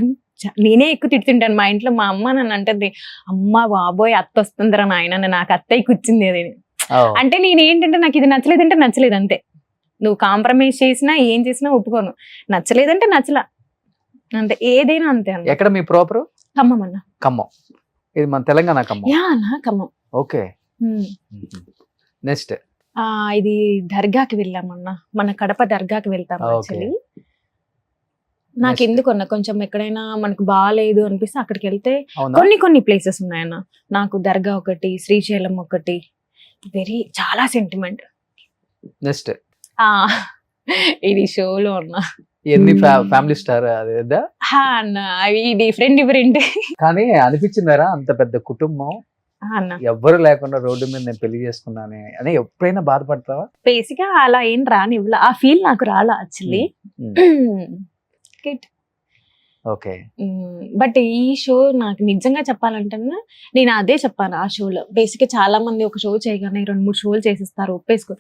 నేనే ఎక్కువ తిడుతుంటాను మా ఇంట్లో. మా అమ్మ నన్ను అంటది, అమ్మ బాబోయ్ అత్త వస్తుందిరా నాయన, నాకు అత్తయ్య కూర్చుంది అది. ఓ, అంటే నేను ఏంటంటే నాకు ఇది నచ్చలేదంటే నచ్చలేదు అంతే. నువ్వు కాంప్రమైజ్ చేసినా ఏం చేసినా ఒప్పుకోను, నచ్చలేదంటే నచ్చలా అంతే, ఏదైనా అంతే అన్న. ఎక్కడ మీ ప్రాపర్? ఖమ్మం అన్న. ఖమ్మం. ఇది మన తెలంగాణ ఖమ్మం. యా అన్న, ఖమ్మం. ఓకే, ఉమ్. నెక్స్ట్. ఇది దర్గాకి వెళ్ళామన్నా, మన కడప దర్గాకి వెళ్తాం Okay. యాక్చువల్లీ. నాకు ఎందుకు అన్న, కొంచెం ఎక్కడైనా మనకు బాగాలేదు అనిపిస్తే అక్కడికి వెళ్తే అవునా? కొన్ని ప్లేసెస్ ఉన్నాయన్న. నాకు దర్గా ఒకటి, శ్రీశైలం ఒకటి, చాలా సెంటిమెంట్. నెక్స్ట్. ఇది షోలో అన్న. ఎన్ని ఫ్యామిలీ స్టార్ అదేదా? అన్న అవి డిఫరెంట్. కానీ అనిపించిందారా అంత పెద్ద కుటుంబం అన్న ఎవ్వరు లేకుండా రోడ్డు మీద నేను పెళ్లి చేసుకున్నానే అని ఎప్పుడైనా బాధపడతావా? బేసిక్ గా అలా ఏం రానివ్వలా, ఆ ఫీల్ నాకు రాలా యాక్చువల్లీ. ఓకే, బట్ ఈ షో నాకు నిజంగా చెప్పాలంటే నేను అదే చెప్పాను ఆ షోలో. బేసిక్ గా చాలా మంది ఒక షో చేయగానే 2-3 షోలు చేసేస్తారు, ఒప్పేసుకో.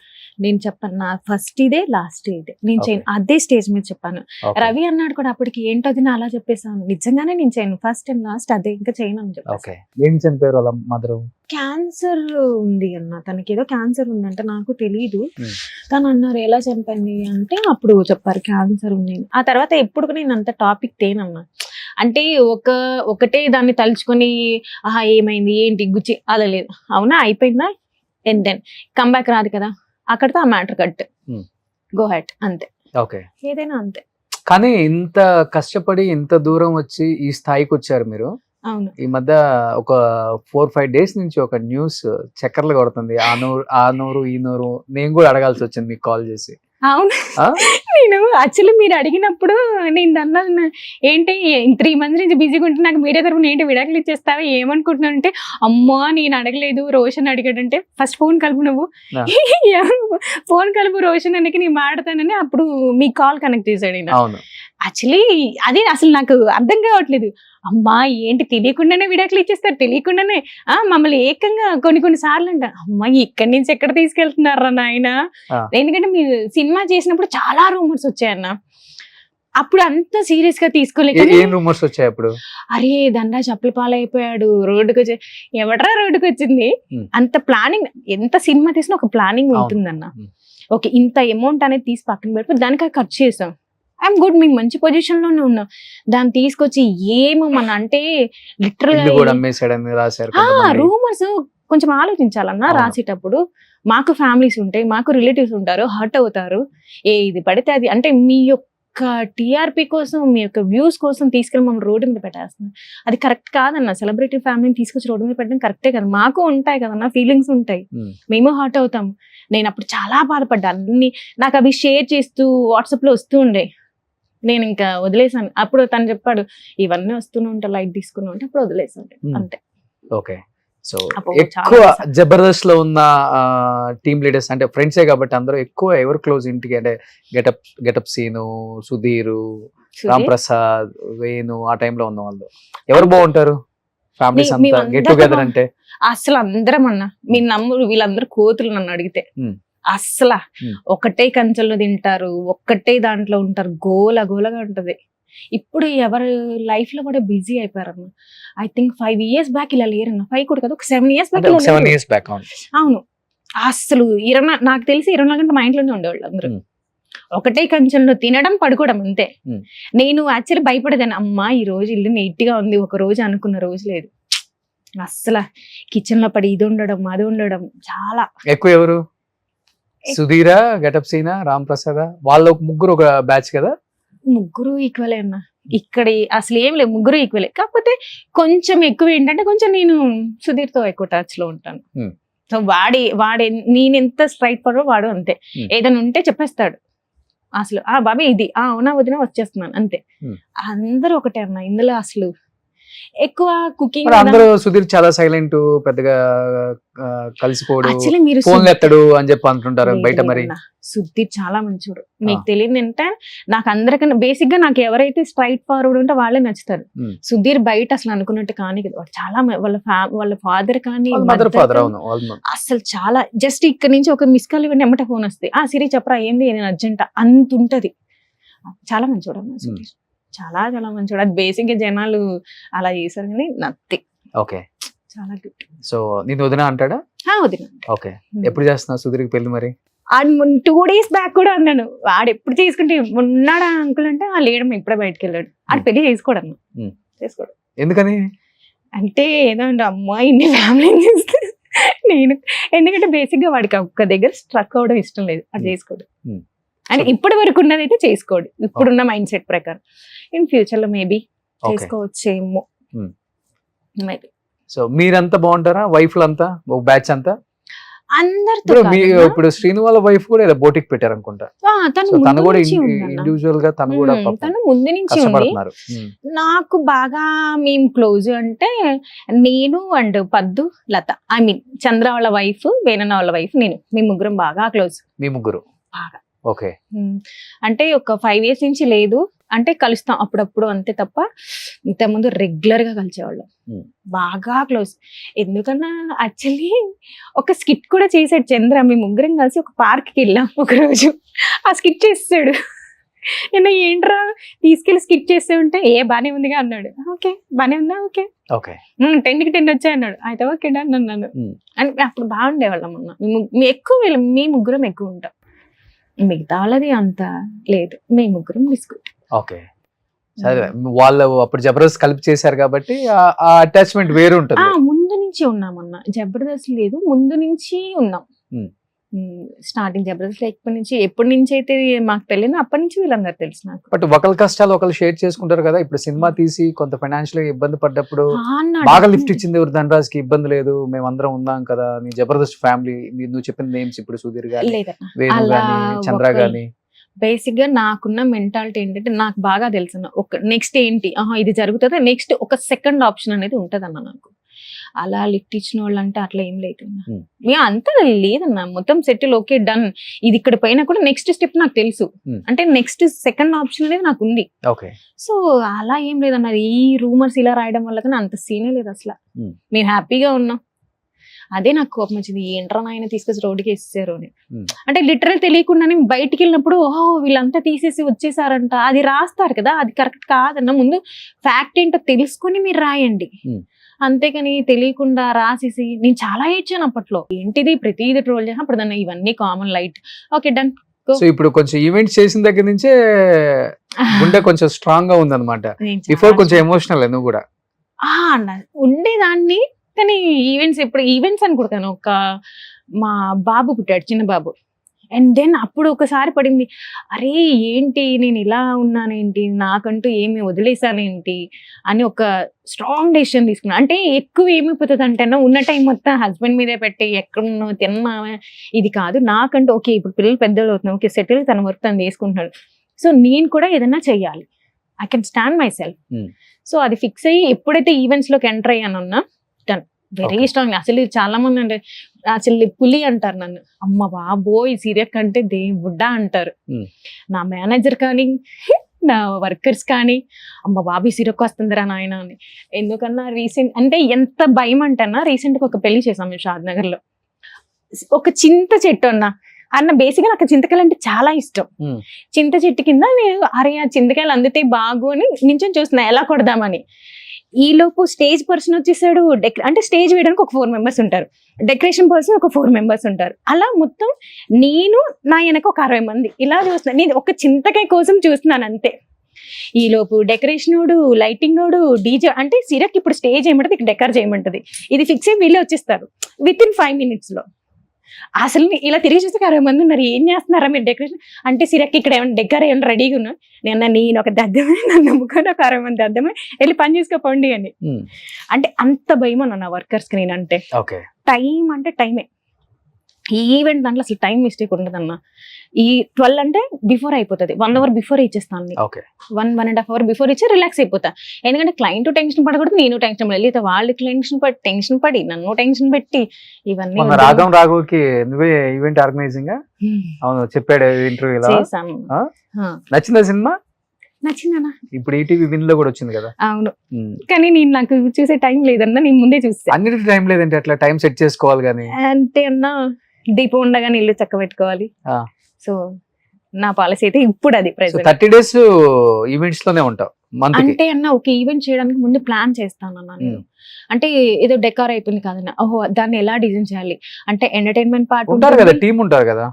నేను చెప్పాను నా ఫస్ట్ ఇదే లాస్ట్ ఇదే, నేను చేయను. అదే స్టేజ్ మీద చెప్పాను. రవి అన్నాడు కూడా అప్పటికి, ఏంటది నా అలా చెప్పేసాను. నిజంగానే నేను చేయను, ఫస్ట్ అండ్ లాస్ట్ అదే, ఇంకా చేయను అని చెప్పాను. ఓకే. ఏం చనిపోయారు వాళ్ళ మదరు? క్యాన్సర్ ఉంది అన్న, తనకి ఏదో క్యాన్సర్ ఉందంటే, నాకు తెలీదు. తను అన్నారు ఎలా చనిపోయింది అంటే, అప్పుడు చెప్పారు క్యాన్సర్ ఉంది. ఆ తర్వాత ఎప్పుడు నేను అంత టాపిక్ తేనమ్మా. అంటే ఒకటే దాన్ని తలుచుకొని ఆహా ఏమైంది ఏంటి గుచ్చి అలా లేదు. అవునా అయిపోయిందా, అండ్ దెన్ కమ్బ్యాక్ రాదు కదా, అక్కడితో ఆ మ్యాటర్ కట్, గో హెడ్ అంతే. ఓకే, ఏదైనా అంతే. కానీ ఇంత కష్టపడి ఇంత దూరం వచ్చి ఈ స్థాయికి వచ్చారు మీరు. అవును. ఈ మధ్య ఒక 4-5 డేస్ నుంచి ఒక న్యూస్ చక్కర్లు కొడుతుంది, ఆ నోరు ఈ నోరు. నేను కూడా అడగాల్సి వచ్చింది మీకు కాల్ చేసి. అవును, నేను యాక్చువల్లీ మీరు అడిగినప్పుడు నేను అన్నాను, ఏంటి 3 months నుంచి బిజీగా ఉంటే నాకు మీడియా తరఫున ఏంటి విడాకులు ఇచ్చేస్తావా ఏమనుకుంటున్నాను అంటే, అమ్మా నేను అడగలేదు, రోషన్ అడిగాడంటే ఫస్ట్ ఫోన్ కలుపు నువ్వు, ఫోన్ కలుపు రోషన్ అనికి నేను మాడతానని అప్పుడు మీ కాల్ కనెక్ట్ చేశాడు. అవును. యాక్చువల్లీ అదే అసలు నాకు అర్థం కావట్లేదు. అమ్మా ఏంటి తెలియకుండానే విడాకులు ఇచ్చేస్తారు, తెలియకుండానే మమ్మల్ని ఏకంగా కొన్ని సార్లు అంట, అమ్మా ఇక్కడి నుంచి ఎక్కడ తీసుకెళ్తున్నారా నాయన. ఎందుకంటే మీరు సినిమా చేసినప్పుడు చాలా రూమర్స్ వచ్చాయన్న, అప్పుడు అంత సీరియస్ గా తీసుకోలేక రూమర్స్ వచ్చాయి అప్పుడు. అరే ధనరాజ్ అప్పుల పాలైపోయాడు, రోడ్డుకి వచ్చి ఎవడరా రోడ్డుకి వచ్చింది. అంత ప్లానింగ్, ఎంత సినిమా తీసినా ఒక ప్లానింగ్ ఉంటుందన్న. ఓకే ఇంత అమౌంట్ అనేది తీసి పక్కన పెడితే దానికి ఖర్చు చేసాం, ఐఎమ్ గుడ్, మేము మంచి పొజిషన్ లోనే ఉన్నాం. దాన్ని తీసుకొచ్చి ఏమో మన అంటే లిటరల్ రూమర్స్ కొంచెం ఆలోచించాలన్నా రాసేటప్పుడు. మాకు ఫ్యామిలీస్ ఉంటాయి, మాకు రిలేటివ్స్ ఉంటారు, హర్ట్ అవుతారు. ఇది పడితే అది అంటే మీ యొక్క టీఆర్పీ కోసం, మీ యొక్క వ్యూస్ కోసం తీసుకెళ్ళి మమ్మల్ని రోడ్డు మీద పెట్టేస్తున్నాం. అది కరెక్ట్ కాదన్న. సెలబ్రిటీ ఫ్యామిలీని తీసుకొచ్చి రోడ్డు మీద పెట్టడం కరెక్టే కదా. మాకు ఉంటాయి కదన్నా ఫీలింగ్స్ ఉంటాయి, మేము హర్ట్ అవుతాం. నేను అప్పుడు చాలా బాధపడ్డా, అన్ని నాకు అవి షేర్ చేస్తూ వాట్సాప్ లో వస్తూ ఉండే. నేను ఇంకా వదిలేసాను. అప్పుడు తను చెప్పాడు ఇవన్నీ వస్తూనే ఉంటా, లైట్ తీసుకున్నా అంటే అప్పుడు వదిలేసాను అంతే. ఓకే, సో ఎక్కువ జబర్దస్త్ లో ఉన్న టీమ్ లీడర్స్ అంటే ఫ్రెండ్సే కాబట్టి అందరూ ఎక్కువ ఎవరు క్లోజ్ ఇంటికి అంటే గెటప్ సీను, సుధీర్, రామ్ ప్రసాద్, వేణు ఆ టైంలో ఉన్న వాళ్ళు ఎవరు బాగుంటారు ఫ్యామిలీస్ అంతా గెట్ టుగెదర్ అంటే? అసలు అందరం అన్న మీరు నమ్మరు, వీళ్ళందరూ కోతులు నన్ను అడిగితే. అసలు ఒకటే కంచెల్లో తింటారు, ఒక్కటే దాంట్లో ఉంటారు, గోలగా ఉంటది. ఇప్పుడు ఎవరు లైఫ్ లో కూడా బిజీ అయిపోయారన్న. ఐ థింక్ 5 years బ్యాక్ ఇలా లేరన్న. 5 కూడా కదా, ఒక 7 years బ్యాక్. అవును, అసలు నాకు తెలిసి 24 గంటలు మా ఇంట్లోనే ఉండేవాళ్ళు అందరూ. ఒకటే కంచెంలో తినడం, పడుకోవడం అంతే. నేను యాక్చువల్లీ భయపడేదాన్ని, అమ్మా ఈ రోజు ఇల్లు నీట్ గా ఉంది, ఒక రోజు అనుకున్న రోజు లేదు. అస్సలు కిచెన్ లో పడి ఇది ఉండడం అది ఉండడం చాలా ఎక్కువ. ఎవరు? సుధీరా, గెటప్ సీనా, రామ్ ప్రసాద్, వాళ్ళు ముగ్గురు ఒక బ్యాచ్ కదా? ముగ్గురు ఈక్వలే అన్న. ఇక్కడ అసలు ఏం లేదు, ముగ్గురు ఈక్వలే. కాకపోతే కొంచెం ఎక్కువ ఏంటంటే కొంచెం నేను సుధీర్ తో ఎక్కువ టచ్ లో ఉంటాను. సో వాడే నేను ఎంత స్ట్రైట్ పడో వాడు అంతే. ఏదైనా ఉంటే చెప్పేస్తాడు అసలు, బాబీ ఇది అవునా వదిన వచ్చేస్తున్నాను అంతే. అందరూ ఒకటే అన్న ఇందులో. అసలు ఎక్కువ కుకింగ్ అందరూ సుధీర్ చాలా సైలెంట్, పెద్దగా కలిసిపోడు, ఫోన్ ఎత్తడు అని చెప్పి అంటుంటారు బయట. మరి సుధీర్ చాలా మంచివాడు. మీకు తెలియదు అంటే నాకు అందరికన్నా బేసిక్ గా నాకు ఎవరైతే స్ట్రైట్ ఫార్వర్డ్ ఉంటే వాళ్ళే నచ్చుతారు. సుధీర్ బయట అసలు అనుకున్నట్టు కానీ వాడు చాలా వాళ్ళ ఫాదర్ కానీ అసలు చాలా జస్ట్ ఇక్కడ నుంచి ఒక మిస్ కాల్ ఇవ్వండి ఎమ్మట ఫోన్ వస్తాయి, సిరి చెప్పరా ఏంది నేను అర్జెంట్ అంత ఉంటది. చాలా మంచివాడు అన్న సుధీర్, చాలా మంచివాడు. అది బేసిక్ గా జనాలు అలా చేశారు కానీ నథింగ్. ఓకే, చాలా గుడ్. సో నేను వదిన అంటాడా? వదిన. ఓకే, ఎప్పుడు చేస్తున్నా సుధీర్కి పెళ్లి? మరి 2 days బ్యాక్ కూడా అన్నాను, వాడు ఎప్పుడు చేసుకుంటే ఉన్నాడా అంకుల్ అంటే లేడమ్మ ఇప్పుడే బయటకు వెళ్ళాడు. ఆడు పెళ్లి చేసుకోడు చేసుకోడు. ఎందుకని అంటే ఏదో అంటే అమ్మా ఇన్ని ఫ్యామిలీ చేస్తే నేను, ఎందుకంటే బేసిక్ గా వాడికి ఒక్క దగ్గర స్ట్రక్ అవడం ఇష్టం లేదు, అది చేసుకోడు. అంటే ఇప్పటి వరకు ఉన్నదైతే చేసుకోడు, ఇప్పుడున్న మైండ్ సెట్ ప్రకారం. ఇన్ ఫ్యూచర్ లో మేబీ చేసుకోవచ్చేమో, మేబీ. సో మీరంతా బాగుంటారా వైఫ్ అంతా, ఒక బ్యాచ్ అంతా? అందరితో ఇప్పుడు శ్రీను వాళ్ళ వైఫ్ కూడా ఏదో బోటిక్ పెట్టారు అనుకుంటా. తను కూడా ఇండివిజువల్ గా తను ముందు నుంచి ఉంది. నాకు బాగా మేము క్లోజ్ అంటే నేను అండ్ పద్దు, లత, ఐ మీన్ చంద్ర వాళ్ళ వైఫ్, వేణన్న వాళ్ళ వైఫ్, నేను, మీ ముగ్గురం బాగా క్లోజ్. మీ ముగ్గురు బాగా. ఓకే, అంటే ఒక 5 years నుంచి లేదు, అంటే కలుస్తాం అప్పుడప్పుడు అంతే తప్ప ఇంతకుముందు రెగ్యులర్ గా కలిసేవాళ్ళం, బాగా క్లోజ్. ఎందుకన్నా యాక్చువల్లీ ఒక స్కిట్ కూడా చేసాడు చంద్ర. మేము ముగ్గురం కలిసి ఒక పార్క్ కి వెళ్ళాం ఒక రోజు, ఆ స్కిట్ చేసాడు. నేను ఏంట్రా తీసుకెళ్లి స్కిట్ చేస్తే ఉంటే బానే ఉందిగా అన్నాడు. ఓకే బానే ఉందా, ఓకే 10కి 10 వచ్చాయి అన్నాడు. అయితే ఓకే డన్ అన్నాను. అంటే అప్పుడు బాగుండేవాళ్ళం అన్న. ఎక్కువ మీ ముగ్గురం ఎక్కువ ఉంటాం, మిగతా వాళ్ళది అంత లేదు, మీ ముగ్గురం బిస్కెట్. ఓకే, సరే. వాళ్ళు అప్పుడు జబర్దస్త్ కలిపి చేశారు కాబట్టి ఆ అటాచ్మెంట్ వేరు ఉంటుంది. ముందు నుంచి ఉన్నామన్న, జబర్దస్త్ లేదు ముందు నుంచి ఉన్నాం. స్టార్టింగ్ జబర్దస్త్ ఎప్పటి నుంచి అయితే మాకు తెలియదు అప్పటి నుంచి వీళ్ళందరూ తెలుసు నాకు. బట్ ఒకరి కష్టాలు ఒకరు షేర్ చేసుకుంటారు కదా. ఇప్పుడు సినిమా తీసి కొంత ఫైనాన్షియల్ గా ఇబ్బంది పడ్డప్పుడు బాగా లిఫ్ట్ ఇచ్చింది ఎవరు? ధనరాజ్ కి ఇబ్బంది లేదు, మేము అందరం ఉన్నాం కదా. నీ జబర్దస్త్ ఫ్యామిలీ, నువ్వు చెప్పిన నేమ్స్ ఇప్పుడు సుధీర్ గాని, వేణు గాని, చంద్ర గాని. బేసిక్ గా నాకున్న మెంటాలిటీ ఏంటంటే నాకు బాగా తెలుసు ఒక నెక్స్ట్ ఏంటి ఇది జరుగుతుందా, నెక్స్ట్ ఒక సెకండ్ ఆప్షన్ అనేది ఉంటదన్న నాకు. అలా లిఫ్ట్ ఇచ్చిన వాళ్ళు అంటే అట్లా ఏం లేదన్నా. Hmm. మేము అంతా లేదన్నా, మొత్తం సెటిల్, ఓకే డన్. ఇది ఇక్కడ పైన కూడా నెక్స్ట్ స్టెప్ నాకు తెలుసు. Hmm. అంటే నెక్స్ట్ సెకండ్ ఆప్షన్ అనేది నాకు ఉంది. ఓకే. సో అలా ఏం లేదన్నా, ఈ రూమర్స్ ఇలా రాయడం వల్ల కానీ అంత సీనే లేదు అసలు. Hmm. మేము హ్యాపీగా ఉన్నాం. అదే నాకు కోపం వచ్చింది, ఏంట్రా ఆయన తీసుకొచ్చి రోడ్డుకి వేసేసారు అని. Hmm. అంటే లిటరల్ తెలియకుండానే బయటికి వెళ్ళినప్పుడు ఓహో వీళ్ళంతా తీసేసి వచ్చేసారంట, అది రాస్తారు కదా, అది కరెక్ట్ కాదన్న. ముందు ఫ్యాక్ట్ ఏంటో తెలుసుకొని మీరు రాయండి. Hmm. అంతేకాని తెలియకుండా రాసేసి, నేను చాలా ఏడ్చాను అప్పట్లో. ఏంటిది ప్రతిదీ ట్రోల్ చేసిన, అప్పుడు దాన్ని ఇవన్నీ common light, okay done. So ఇప్పుడు కొంచెం ఈవెంట్స్ చేసిన దగ్గర నుంచే గుండె కొంచెం స్ట్రాంగ్ గా ఉందన్నమాట. బిఫోర్ కొంచెం ఎమోషనల్ నువ్వు కూడా. ఉండేదాన్ని, కానీ ఈవెంట్స్ ఎప్పుడు ఈవెంట్స్ అనుకుంటాను. ఒక మా బాబు పుట్టాడు, చిన్న బాబు. అండ్ దెన్ అప్పుడు ఒకసారి పడింది, అరే ఏంటి నేను ఇలా ఉన్నానేంటి, నాకంటూ ఏమి వదిలేసానేంటి అని ఒక స్ట్రాంగ్ డెసిషన్ తీసుకున్నా. అంటే ఎక్కువ ఏమైపోతుంది అంటే ఉన్న టైం మొత్తం హస్బెండ్ మీదే పెట్టి ఎక్కడున్నా తిన్నావా ఇది కాదు, నాకంటూ ఓకే ఇప్పుడు పిల్లలు పెద్దలు అవుతున్నాయి, ఓకే సెటిల్, తన వర్క్ తను చేసుకుంటున్నాడు. సో నేను కూడా ఏదైనా చెయ్యాలి, I can stand my self. So అది ఫిక్స్ అయ్యి ఎప్పుడైతే ఈవెంట్స్ లోకి ఎంటర్ అయ్యానన్నా డన్, వెరీ స్ట్రాంగ్. అసలు చాలా మంది అంటే అసలు పులి అంటారు నన్ను, అమ్మ బాబోయ్ సీరియస్ కంటే దేవుడ్డా అంటారు. నా మేనేజర్ కానీ నా వర్కర్స్ కానీ, అమ్మ బాబీ సిరక్ వస్తుందిరా నాయన అని. ఎందుకన్నా రీసెంట్ అంటే ఎంత భయం అంటన్నా, రీసెంట్ గా ఒక పెళ్లి చేసాం మేము షాద్నగర్ లో. ఒక చింత చెట్టు అన్న బేసిక్గా నాకు చింతకాయలు అంటే చాలా ఇష్టం. చింత చెట్టు కింద నేను అరే ఆ చింతకాయలు అందితే బాగు అని నించొని చూస్తున్నా ఎలా కొడదామని. ఈ లోపు స్టేజ్ పర్సన్ వచ్చేసాడు. అంటే స్టేజ్ వేయడానికి ఒక 4 members ఉంటారు, డెకరేషన్ పర్సన్ ఒక 4 members ఉంటారు. అలా మొత్తం నేను నా వెనక ఒక 60 మంది ఇలా చూస్తున్నాను. నేను ఒక చింతకాయ కోసం చూస్తున్నాను అంతే. ఈ లోపు డెకరేషన్ ఓడు, లైటింగ్ ఓడు, డీజే అంటే సిరక్ ఇప్పుడు స్టేజ్ ఏమంటది, డెకర్ చేయమంటది, ఇది ఫిక్స్ అయ్యి వీళ్ళే వచ్చేస్తారు విత్ ఇన్ 5 minutes లో. అసలు ఇలా తిరిగి చూస్తే 60 మంది ఉన్నారు, ఏం చేస్తున్నారా మీరు డెకరేషన్ అంటే. సిరక్ ఇక్కడ ఏమైనా డెకర్ ఏమైనా రెడీగా ఉన్నా, నేను ఒక దద్దమే, నన్ను నమ్ముకొని ఒక 60 మంది దద్దమే వెళ్ళి పని చేసుకోండి అని. అంటే అంత భయం అన్న నా వర్కర్స్ కి. నేనంటే టైం అంటే టైమే, ఈ ఈవెంట్ దాంట్లో అసలు టైం మిస్టేక్ ఉండదన్న. ఈ 12 అంటే బిఫోర్ అయిపోతుంది, 1 hour బిఫోర్ ఇచ్చేస్తాను. 1.5 hour బిఫోర్ ఇచ్చి రిలాక్స్ అయిపోతా. ఎందుకంటే క్లయింట్ టెన్షన్ పడకూడదు, నేను టెన్షన్ పడలేదు. లేదా వాళ్ళు టెన్షన్ పడి నన్ను టెన్షన్ పెట్టి ఇవన్నీ. రాఘం రాఘవ్కి నువ్వే ఈవెంట్ ఆర్గనైజింగ్ అవును చెప్పాడు ఇంటర్వ్యూలో. చేశాను. నచ్చిందా సినిమా? నచ్చిందన్నా. ఇప్పుడు ఈటీవీ విన్ లో కూడా వచ్చింది కదా. అవును, కానీ నేను నాకు చూసే టైం లేదన్నా, నేను ముందే చూసా. అన్నిటికీ టైం లేదంటే అట్లా టైం సెట్ చేసుకోవాలి కానీ. అంతే అన్నా, దీపం ఉండగానే ఇల్లు చక్క పెట్టుకోవాలి. సో నా పాలసీ అయితే ఇప్పుడు అది 30 days ఈవెంట్స్ లోనే ఉంటావు. అంటే అన్న ఒక ఈవెంట్ చేయడానికి ముందు ప్లాన్ చేస్తాను అన్న నేను. అంటే ఏదో డెకార్ అయిపోయింది కాదన్న, ఓహో దాన్ని ఎలా డిజైన్ చేయాలి అంటే ఎంటర్టైన్మెంట్ పార్ట్ ఉంటారు కదా, టీం ఉంటారు కదా,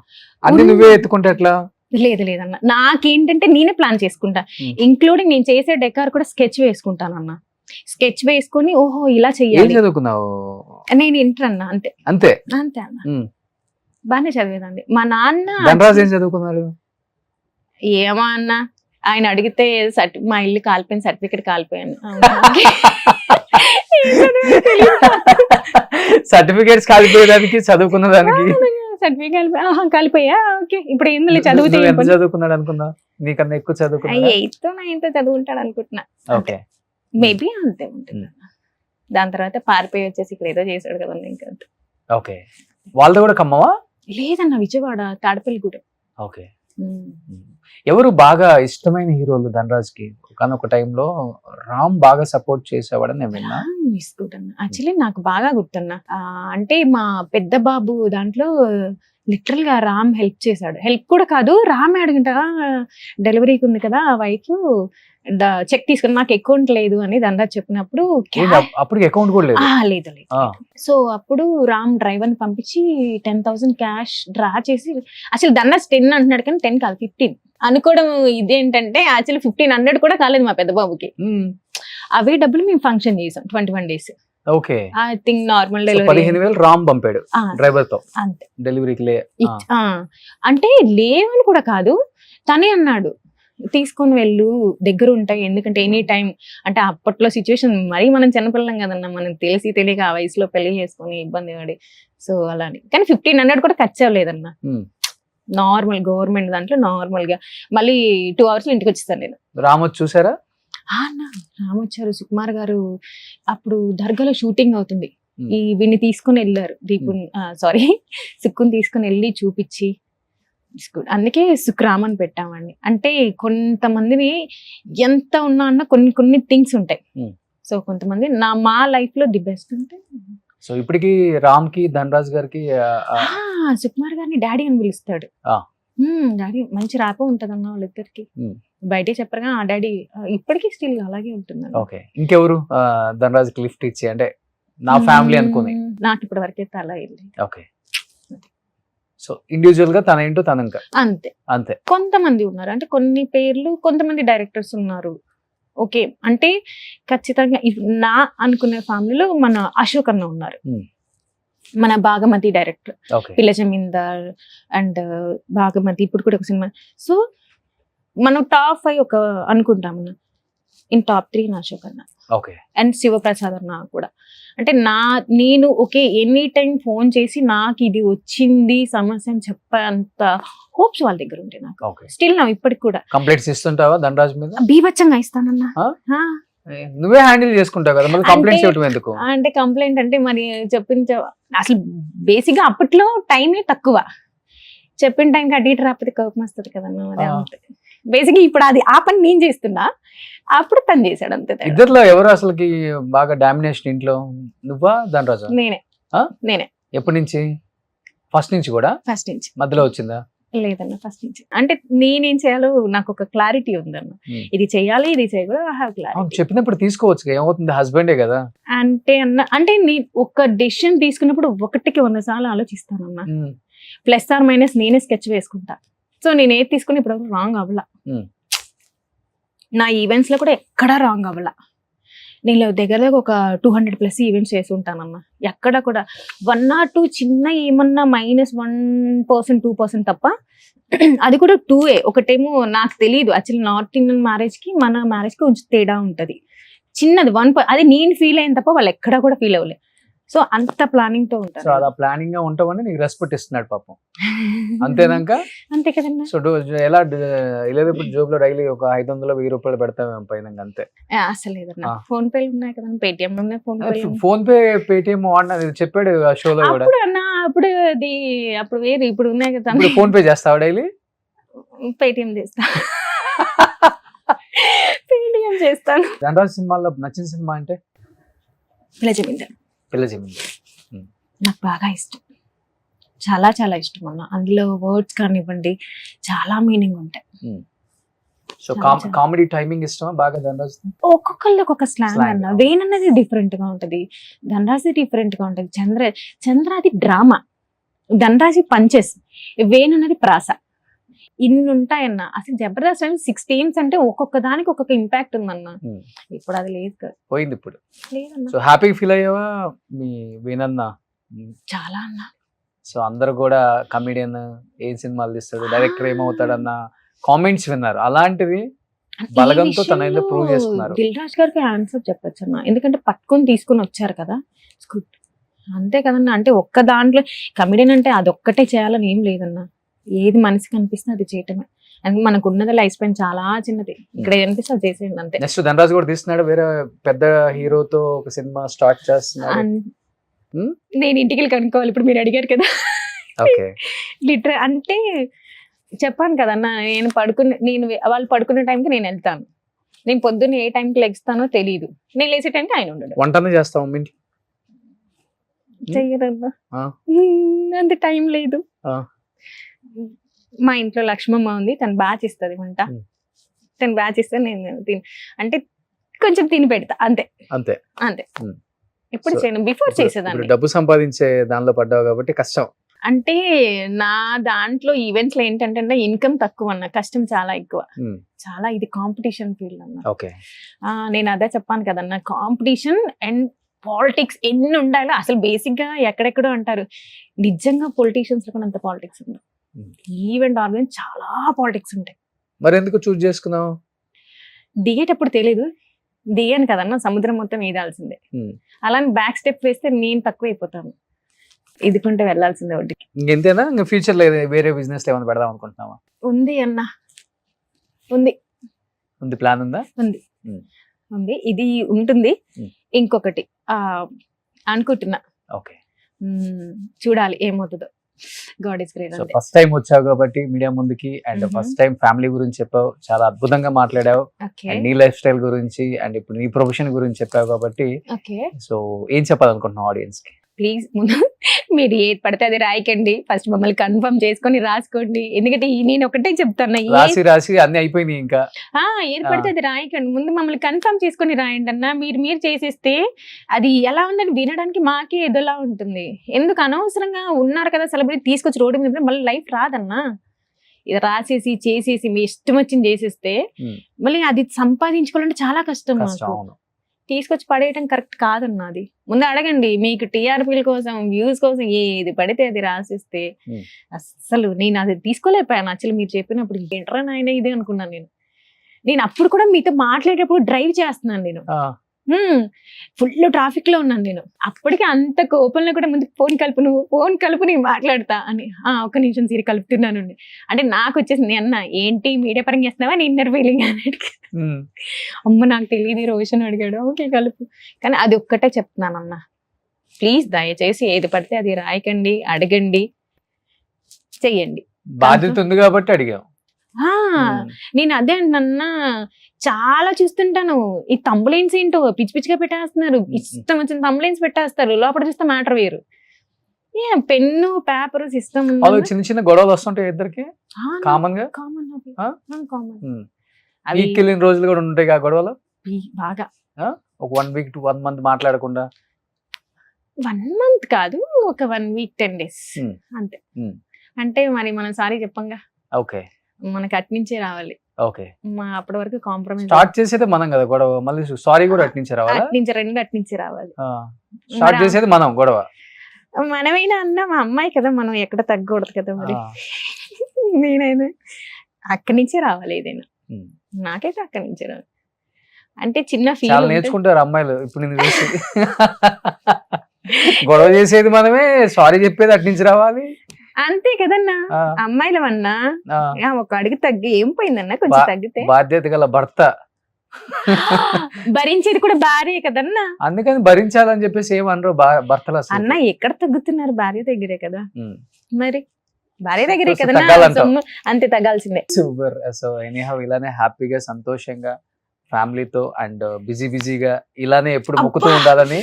అన్ని నువ్వే ఎత్తుకుంటే ఎట్లా? లేదన్న, నాకేంటంటే నేనే ప్లాన్ చేసుకుంటా. ఇంక్లూడింగ్ నేను చేసే డెకార్ కూడా స్కెచ్ వేసుకుంటాను అన్న. స్కెచ్ వేసుకొని ఓహో ఇలా చెయ్యాలి. చదువుకున్నావు? నేను ఇంటర్ అన్న. అంతే అంతే అంతే అన్న, బాగానే చదివేదండి. మా నాన్న ధనరాజ్ ఏం చదువుకున్నారు? ఏమో అన్న, ఆయన అడిగితే మా ఇల్లు కాలిపోయిన సర్టిఫికెట్ కాలిపోయాను. సర్టిఫికేట్స్ కాలిపోయేదానికి చదువుకున్న దానికి సర్టిఫికెట్ కాలిపోయా. ఓకే ఇప్పుడు ఏందో చదువుతే చదువుకున్నాడు అనుకున్నా, నీకన్నా ఎక్కువ చదువుకున్నా. 8th 9th చదువుకుంటాడు అనుకుంటున్నా. ఓకే మేబీ అంతే ఉంటుంది. దాని తర్వాత పారిపోయి వచ్చేసి ఇక్కడ ఏదో చేశాడు కదా ఇంకా. ఓకే, వాళ్ళది కూడా ఖమ్మమా? లేదన్న, విజయవాడ తాడపల్లిగూడెం. ఓకే. ఎవరు బాగా ఇష్టమైన హీరోలు ధనరాజ్ కి? ఒకనొక టైంలో రామ్ బాగా సపోర్ట్ చేసేవాడని నేను విన్నా. యాక్చువల్లీ నాకు బాగా గుర్తున్నా. అంటే మా పెద్ద బాబు దాంట్లో లిటరల్ గా రామ్ హెల్ప్ చేశాడు. హెల్ప్ కూడా కాదు, రామ్ అడిగింటా డెలివరీకి ఉంది కదా వైఫ్, చెక్ తీసుకుని నాకు అకౌంట్ లేదు అని ధనరాజ్ చెప్పినప్పుడు అప్పుడు అకౌంట్ కూడా లేదు. సో అప్పుడు రామ్ డ్రైవర్ ని పంపించి 10,000 క్యాష్ డ్రా చేసి, అసలు ధనరాజ్ 10 అంటున్నాడు కానీ 10 కాదు 15 అనుకోవడం. ఇదేంటంటే యాక్చువల్లీ 1500 కూడా కాలేదు మా పెద్ద బాబుకి. అవే డబ్బులు మేము ఫంక్షన్ చేసాం 21 days. Okay, I think normal delivery 15,000 Ram పంపాడు డ్రైవర్ తో. అంతే, డెలివరీకి అంటే లేవని కూడా కాదు, తనే అన్నాడు తీసుకొని వెళ్ళు దగ్గర ఉంటాయి. ఎందుకంటే ఎనీ టైం అంటే అప్పట్లో సిచ్యువేషన్ మరీ మనం చిన్నపిల్లం కదన్నా, మనం తెలియక ఆ వయసులో పెళ్లి చేసుకొని ఇబ్బంది పడి. సో అలాని కానీ 1500 కూడా ఖర్చు అవ్వలేదన్న. నార్మల్ గవర్నమెంట్ దాంట్లో నార్మల్ గా మళ్ళీ 2 hours ఇంటికి వచ్చేస్తాను నేను. రామ్ చూసారా? రామ్ వచ్చారు, సుకుమార్ గారు. అప్పుడు దర్గాలో షూటింగ్ అవుతుంది, ఈ వీడిని తీసుకుని వెళ్ళారు దీపుని సారీ సుక్కుని తీసుకుని వెళ్ళి చూపించి అందుకే సుక్రామ్ అని పెట్టామండి. అంటే కొంతమందిని ఎంత ఉన్నా అన్న కొన్ని థింగ్స్ ఉంటాయి. సో కొంతమంది మా లైఫ్ లో ది బెస్ట్ అంటే సో ఇప్పటికి రామ్ కి ధనరాజ్ గారికి సుకుమార్ గారిని డాడీ అని పిలుస్తాడు. డాడీ మంచి ర్యాపో ఉంటది అన్న వాళ్ళిద్దరికి. బయటే చెప్పరుగా ఆ డాడీ ఇప్పటికీ స్టిల్ అలాగే ఉంటుంది. ఓకే, ఇంకెవరు ధనరాజ్ కి లిఫ్ట్ ఇచ్చి అంటే నా ఫ్యామిలీ అనుకుని? నాకు ఇప్పటి వరకైతే అలా అయింది. ఓకే, సో ఇండివిజువల్ గా తన ఏంటో తన ఇంకా అంతే. కొంతమంది ఉన్నారు అంటే కొన్ని పేర్లు, కొంతమంది డైరెక్టర్స్ ఉన్నారు. ఓకే, అంటే ఖచ్చితంగా నా అనుకునే ఫ్యామిలీలో మన అశోక్ అన్న ఉన్నారు, మన భాగమతి డైరెక్టర్, పిల్ల జమీందార్ అండ్ భాగమతి ఇప్పుడు కూడా ఒక సినిమా. సో మనం టాప్ 5 ఒక అనుకుంటాం, ఇన్ టాప్ 3 నా అశోక్ అన్న అండ్ శివప్రసాద్ అన్న కూడా. అంటే నేను ఓకే ఎనీ టైం ఫోన్ చేసి నాకు ఇది వచ్చింది సమస్య అని చెప్పేంత హోప్స్ వాళ్ళ దగ్గర ఉంటాయి నాకు. స్టిల్ నా ఇప్పటికి కూడా కంప్లైంట్స్ ఇస్తుంటావా ధనరాజ్ మీద? బీభత్సంగా ఇస్తానన్నా. నువ్వే హ్యాండిల్ చేసుకుంటావు కదా, మరి కంప్లైంట్స్ ఇవ్వడం ఎందుకు? అంటే కంప్లైంట్ అంటే మరి అసలు బేసిక్ గా అప్పట్లో టైమే తక్కువ, చెప్పిన టైంకి అటు ఇటు రాకపోతే కోపం వస్తుంది కదన్నా. బేసిక్ ఇప్పుడు అది ఆ పని నేను చేస్తున్నా, అప్పుడు తను చేశాడు అంతే. ఇద్దరులో ఎవరు అసలుకి బాగా డామినేషన్ ఇంట్లో, నువ్వా ధనరాజా? నేనే. ఎప్పటి నుంచి? ఫస్ట్ నుంచి కూడా? ఫస్ట్ నుంచి. మధ్యలో వచ్చిందా? లేదన్న ఫస్ట్ నుంచి. అంటే నేనేం చేయాలో నాకు ఒక క్లారిటీ ఉందన్న, ఇది చేయాలి ఇది చేయకూడదు. చెప్పినప్పుడు తీసుకోవచ్చు, ఏమవుతుంది, హస్బెండే కదా. అంటే నేను ఒక డెసిషన్ తీసుకున్నప్పుడు 1కి 100 సార్లు ఆలోచిస్తానన్నా. ప్లస్ ఆర్ మైనస్ నేనే స్కెచ్ వేసుకుంటా. సో నేను ఏది తీసుకుని ఇప్పుడు రాంగ్ అవ్వలా. నా ఈవెంట్స్ లో కూడా ఎక్కడా రాంగ్ అవ్వలా. నేను దగ్గర ఒక 200+ ఈవెంట్స్ చేసి ఉంటానన్నా. ఎక్కడ కూడా 1 or 2 చిన్న ఏమన్నా -1% 2% తప్ప, అది కూడా 2 ఒకటేమో నాకు తెలియదు యాక్చువల్లీ నార్త్ ఇండియన్ మ్యారేజ్ కి మన మ్యారేజ్ కి కొంచెం తేడా ఉంటది, చిన్నది 1 అది నేను ఫీల్ అయిన తప్ప వాళ్ళు ఎక్కడా కూడా ఫీల్ అవ్వలేదు. సో అంత ప్లానింగ్ తో ఉంటారు. సో అలా ప్లానింగ్ గా ఉంటామని నీకు రెస్పెక్ట్ ఇస్తున్నాడు పాపం, అంతేనాక? అంతే కదన్నా. సో ఎలా ఇప్పుడు జోబ్ లో డైలీ ఒక 500-1000 రూపాయలు పెడతామేమో పైన, అంతే? అసలు లేదన్నా, ఫోన్ పే ఉన్నాయి కదా, పేటిఎం ఉన్నాయి. ఫోన్ పే పేటిఎం వాడినది చెప్పాడు ఆ షోలో కూడా. అప్పుడు వేరే, ఇప్పుడు ఉన్నాయి కదా. ఫోన్ పే చేస్తావా డైలీ? పేటిఎం చేస్తా. పేటిఎం చేస్తాను. ధనరాజ్ సినిమాలో నచ్చిన సినిమా అంటే? పిల్ల జమీందార్ నాకు బాగా ఇష్టం, చాలా చాలా ఇష్టం అన్న. అందులో వర్డ్స్ కానివ్వండి చాలా మీనింగ్ ఉంటాయి. సో కామెడీ టైమింగ్ ఇష్టమా బాగా ధనరాజ్? ఒక్కొక్కళ్ళు ఒక్కొక్క స్లాంగ్ అన్న. వేన్ అనేది డిఫరెంట్ గా ఉంటది, ధనరాజ్ డిఫరెంట్ గా ఉంటది. చంద్ర అది డ్రామా, ధనరాజ్ పంచెస్, వేన్ అనేది ప్రాస. ఇన్ని ఉంటాయన్న. అసలు జబర్దస్త్ 6 teams అంటే ఒక్కొక్క దానికి ఒక్కొక్క ఇంపాక్ట్ ఉందన్న. ఇప్పుడు అది లేదు కదా, పోయింది ఇప్పుడు. లేదన్న. సో హ్యాపీ ఫీల్ అయ్యావా మీ వేనన్న? చాలా అన్న. సో అందరు కూడా కమెడియన్ ఏం సినిమాలు తీస్తాడు, డైరెక్టర్ ఏమవుతాడన్న కామెంట్స్ విన్నారు. అలాంటివి బలగంతో తన ఏదో ప్రూవ్ చేస్తున్నారు. దిల్ రాజు గారికి ఆన్సర్ చెప్పొచ్చు అన్న, ఎందుకంటే పట్టుకొని తీసుకుని వచ్చారు కదా. అంతే కదన్నా. అంటే ఒక్క దాంట్లో కమెడియన్ అంటే అదొక్కటే చేయాలని ఏం లేదన్నా. ఏది మనసుకి అనిపిస్తే అది చేయటమే. మనకు ఉన్నది లైఫ్ స్పాన్ చాలా చిన్నది, ఇక్కడ ఏదనిపిస్తే అది చేసేయండి అంతే. నెక్స్ట్ ధనరాజ్ కూడా తీస్తున్నాడు, వేరే పెద్ద హీరోతో ఒక సినిమా స్టార్ట్ చేస్తున్నాడు. నేను ఇంటికి వెళ్ళి కనుక్కోవాలి, ఇప్పుడు మీరు అడిగారు కదా. లిటరల్ అంటే చెప్పాను కదన్నా, నేను వాళ్ళు పడుకునే టైంకి నేను వెళ్తాను. నేను పొద్దున్న ఏ టైంకి లెగిస్తానో తెలియదు, నేను లేచే టైంకి ఆయన ఉండడు. వంటనే చేస్తాం చెయ్యరన్నా, అంత టైం లేదు. మా ఇంట్లో లక్ష్మమ్మ ఉంది, తను బాగా చేస్తుంది వంట. తను బాగా చేస్తే నేను అంటే కొంచెం తిని పెడతా అంతే అంతే అంతే. ఎప్పుడు చేయను, బిఫోర్ చేసేదాన్ని. డబ్బు సంపాదించే దానిలో పడ్డావు కాబట్టి కష్టం. అంటే నా దాంట్లో ఈవెంట్స్ లో ఏంటంటే ఇన్కమ్ తక్కువ అన్న, కష్టం చాలా ఎక్కువ. చాలా ఇది కాంపిటీషన్ ఫీల్డ్ అన్న. నేను అదే చెప్పాను కదన్న, కాంపిటీషన్ అండ్ పాలిటిక్స్ ఎన్ని ఉండాలో. అసలు బేసిక్ గా ఎక్కడెక్కడో అంటారు, నిజంగా పొలిటీషియన్స్ లో కూడా అంత పాలిటిక్స్ ఉంది. ఈవెంట్ ఆర్గనైజ్ చాలా పాలిటిక్స్ ఉంటాయి. మరి ఎందుకు చూస్ చేసుకున్నావు? దిగేటప్పుడు తెలీదు, దిగాను కదన్నా, సముద్రం మొత్తం ఈదాల్సిందే. అలానే బ్యాక్ స్టెప్ వేస్తే నేను తక్కువ అయిపోతాను, ఇదికుంటే వెళ్లాల్సిందే ఒకటికి. ఇంకెంతేనా? ఇంకా ఫ్యూచర్ లో వేరే బిజినెస్ ఏమైనా పెడదాం అనుకుంటున్నావా? ఉంది అన్న, ఉంది. ప్లాన్ ఉందా? ఉంది. ఇది ఉంటుంది. ఇంకొకటి అనుకుంటున్నా. ఓకే. చూడాలి ఏమవుతుందో. God is great. So first time వచ్చావు కాబట్టి మీడియా ముందుకి, అండ్ ఫస్ట్ టైం ఫ్యామిలీ గురించి చెప్పావు, చాలా అద్భుతంగా మాట్లాడావు. ఓకే నీ లైఫ్ స్టైల్ గురించి అండ్ ఇప్పుడు నీ ప్రొఫెషన్ గురించి చెప్పావు కాబట్టి ఓకే. సో ఏం చెప్పాలనుకుంటున్నావు ఆడియన్స్ కి? ప్లీజ్ ముందు మీరు ఏది పడితే అది రాయకండి, ఫస్ట్ మమ్మల్ని కన్ఫర్మ్ చేసుకొని రాసుకోండి. ఎందుకంటే నేను ఒకటే చెప్తాను, రాసి అన్ని అయిపోయినాయి, ఇంకా ఏది పడితే అది రాయకండి, ముందు మమ్మల్ని కన్ఫర్మ్ చేసుకొని రాయండి అన్న. మీరు చేసేస్తే అది ఎలా ఉందని వినడానికి మాకే ఏదోలా ఉంటుంది. ఎందుకు అనవసరంగా ఉన్నారు కదా సెలబ్రిటీ తీసుకొచ్చి రోడ్డు మీద, మళ్ళీ లైఫ్ రాదన్నా. ఇది రాసేసి చేసేసి మీ ఇష్టం వచ్చింది చేసేస్తే మళ్ళీ అది సంపాదించుకోవాలంటే చాలా కష్టం. మాకు తీసుకొచ్చి పడేయటం కరెక్ట్ కాదన్నది. ముందు అడగండి, మీకు టీఆర్పీల కోసం వ్యూస్ కోసం ఏది పడితే అది రాసిస్తే అస్సలు నేను అది తీసుకోలేకపోయాను. యాక్చువల్లీ మీరు చెప్పినప్పుడు ఏంట్రా నాయన ఇది అనుకున్నాను. నేను అప్పుడు కూడా మీతో మాట్లాడేటప్పుడు డ్రైవ్ చేస్తున్నాను, నేను ఫుల్ ట్రాఫిక్ లో ఉన్నాను. నేను అప్పటికి అంత కోపంలో కూడా ముందు ఫోన్ కలుపు నేను మాట్లాడతా అని, ఒక్క నిమిషం సీరి కలుపుతున్నాను అంటే నాకు వచ్చేసింది, అన్న ఏంటి మీడియా పరంగా చేస్తున్నావా నీ ఇన్నర్ ఫీలింగ్ అని. అమ్మ నాకు తెలియదు రోషన్ అడిగాడు, ఓకే కలుపు. కానీ అది ఒక్కటే చెప్తున్నాను అన్న, ప్లీజ్ దయచేసి ఏది పడితే అది రాయకండి, అడగండి, చెయ్యండి. బాధ్యత ఉంది కాబట్టి అడిగాం. నేను అదే అంటున్నా, చాలా చూస్తుంటాను ఈ తంబులైన్స్ ఏంటో పిచ్చి పిచ్చిగా పెట్టేస్తున్నారు, ఇష్టం వచ్చిన తంబులైన్స్ పెట్టేస్తారు, లోపల చూస్తే మ్యాటర్ వేరు. పెన్ను పేపర్ సిస్టమ్ చిన్న చిన్న గొడవలు వస్తుంటాయి ఇద్దరికి కామన్ గా. వెళ్ళిన రోజులు కూడా ఉంటాయి ఆ గొడవలు బాగా. ఒక 1 week to 1 month మాట్లాడకుండా. 1 month కాదు, ఒక 1 week 10 days అంతే. అంటే మరి మనం సారీ చెప్పంగా, ఓకే మనకి అట్నుంచే రావాలి. ఓకే, అప్పటి వరకు కాంప్రమైజ్ స్టార్ట్ చేసేది మనం కదా గొడవ, మళ్ళీ సారీ కూడా అట్నుంచే రావాలి. అట్నుంచి రావాలి. స్టార్ట్ చేసేది మనం గొడవ. మనమైనా అన్న మా అమ్మాయి కదా, మనం ఎక్కడ తగ్గకూడదు కదా. మరి నేనైనా అక్కడి నుంచే రావాలి ఏదైనా. నాకైతే అక్కడి నుంచే రావాలి. అంటే చిన్న ఫీల్ నేర్చుకుంటారు అమ్మాయిలు ఇప్పుడు నేను చూసి. గొడవ చేసేది మనమే, సారీ చెప్పేది అట్నుంచి రావాలి. అంతే కదన్నా, అమ్మాయిల అన్నా ఒక అడుగు తగ్గి ఏం పోయిందన్నా, కొంచెం తగ్గితే. బాధ్యత గల భర్త భరించేది కూడా భార్య కదన్నా, అందుకని భరించాలని చెప్పేసి ఏమనరు భర్తలు. అన్న ఎక్కడ తగ్గుతున్నారు, భార్య దగ్గరే కదా. మరి భార్య దగ్గరే కదా, అంతే తగ్గాల్సిందే. సూపర్. సో ఎనీహౌ ఇలానే హ్యాపీగా సంతోషంగా ఫ్యామిలీతో అండ్ బిజీగా ఇలానే ఎప్పుడు మొక్కుతూ ఉండాలని.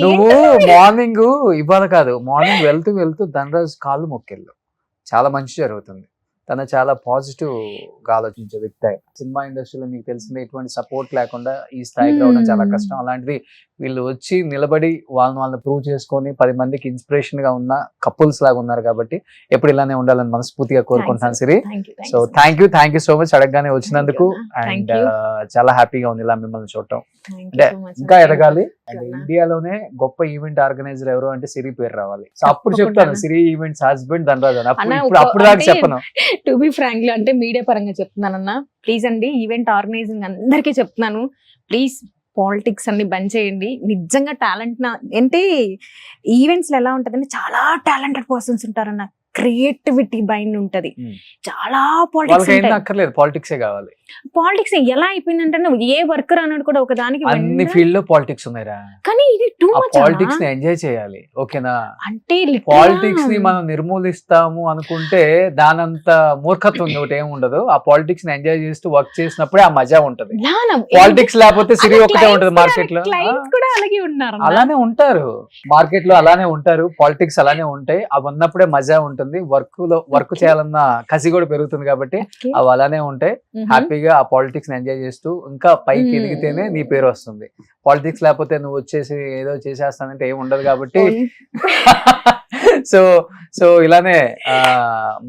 నువ్వు మార్నింగ్ ఇవాళ కాదు, మార్నింగ్ వెళ్తూ ధనరాజ్ కాళ్ళు మొక్కెళ్ళు, చాలా మంచి జరుగుతుంది. తన చాలా పాజిటివ్ గా ఆలోచించే వ్యక్తి. సినిమా ఇండస్ట్రీలో మీకు తెలిసిందే, ఎటువంటి సపోర్ట్ లేకుండా ఈ స్థాయికి రావడం చాలా కష్టం. అలాంటిది వీళ్ళు వచ్చి నిలబడి వాళ్ళని ప్రూవ్ చేసుకొని 10 మందికి ఇన్స్పిరేషన్ గా ఉన్న కపుల్స్ లాగా ఉన్నారు. కాబట్టి ఎప్పుడు ఇలానే ఉండాలని మనస్ఫూర్తిగా కోరుకుంటున్నాను Siri. So thank you so much అడగగానే వచ్చినందుకు. అండ్ చాలా హ్యాపీగా ఉంది ఇలా మిమ్మల్ని చూడటం. అంటే ఇంకా ఎదగాలి. అండ్ ఇండియాలోనే గొప్ప ఈవెంట్ ఆర్గనైజర్ ఎవరు అంటే సిరి పేరు రావాలి. సో అప్పుడు చెప్తాను సిరి ఈవెంట్స్ హస్బెండ్ ధనరాజ్ అని. అప్పుడు దాకా చెప్పను. టు బి ఫ్రాంక్లీ అంటే మీడియా పరంగా చెప్తున్నానన్నా, ప్లీజ్ అండి ఈవెంట్ ఆర్గనైజింగ్ అందరికీ చెప్తున్నాను, ప్లీజ్ పాలిటిక్స్ అన్ని బంద్ చేయండి. నిజంగా టాలెంట్ అంటే ఈవెంట్స్ లో ఎలా ఉంటదంటే చాలా టాలెంటెడ్ పర్సన్స్ ఉంటారన్న, క్రియేటివిటీ మైండ్ ఉంటది, చాలా పాలిటిక్స్ కావాలి. పాలిటిక్స్ ఎలా అయిపోయిందంటే నువ్వు ఏ వర్కర్ అన్నాడు కూడా ఒక దానికి అన్ని ఫీల్డ్ లో పాలిటిక్స్ ఉన్నాయిరా. కానీ ఇది టూ మచ్. పాలిటిక్స్ ని ఎంజాయ్ చేయాలి, ఓకేనా? అంటే పాలిటిక్స్ ని మనం నిర్మూలిస్తాము అనుకుంటే దానంత మూర్ఖత్వం ఒకటి ఏమి ఉండదు. ఆ పాలిటిక్స్ ని ఎంజాయ్ చేస్తూ వర్క్ చేసినప్పుడే ఆ మజా ఉంటది. పాలిటిక్స్ లేకపోతే సిరి ఒకటే ఉంటది మార్కెట్ లో. అలానే ఉంటారు మార్కెట్ లో, అలానే ఉంటారు. పాలిటిక్స్ అలానే ఉంటాయి. అవి ఉన్నప్పుడే మజా ఉంటుంది. వర్క్ చేయాలన్న కసి కూడా పెరుగుతుంది. కాబట్టి అవి అలానే ఉంటాయి. హ్యాపీగా ఆ పాలిటిక్స్ ని ఎంజాయ్ చేస్తూ ఇంకా పైకి ఎదిగితేనే నీ పేరు వస్తుంది. పాలిటిక్స్ లేకపోతే నువ్వు వచ్చేసి ఏదో చేసేస్తానంటే ఏమి ఉండదు. కాబట్టి సో ఇలానే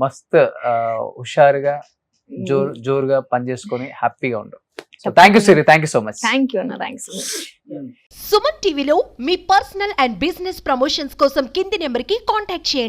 మస్త్ హుషారుగా జోరుగా పనిచేసుకొని హ్యాపీగా ఉండు. Thank you Siri, thank you so much. Thank you అన్న, థ్యాంక్స్. సుమన్ టీవీలో మీ పర్సనల్ అండ్ బిజినెస్ ప్రమోషన్స్ కోసం కింది నెంబర్ కి కాంటాక్ట్ చేయండి.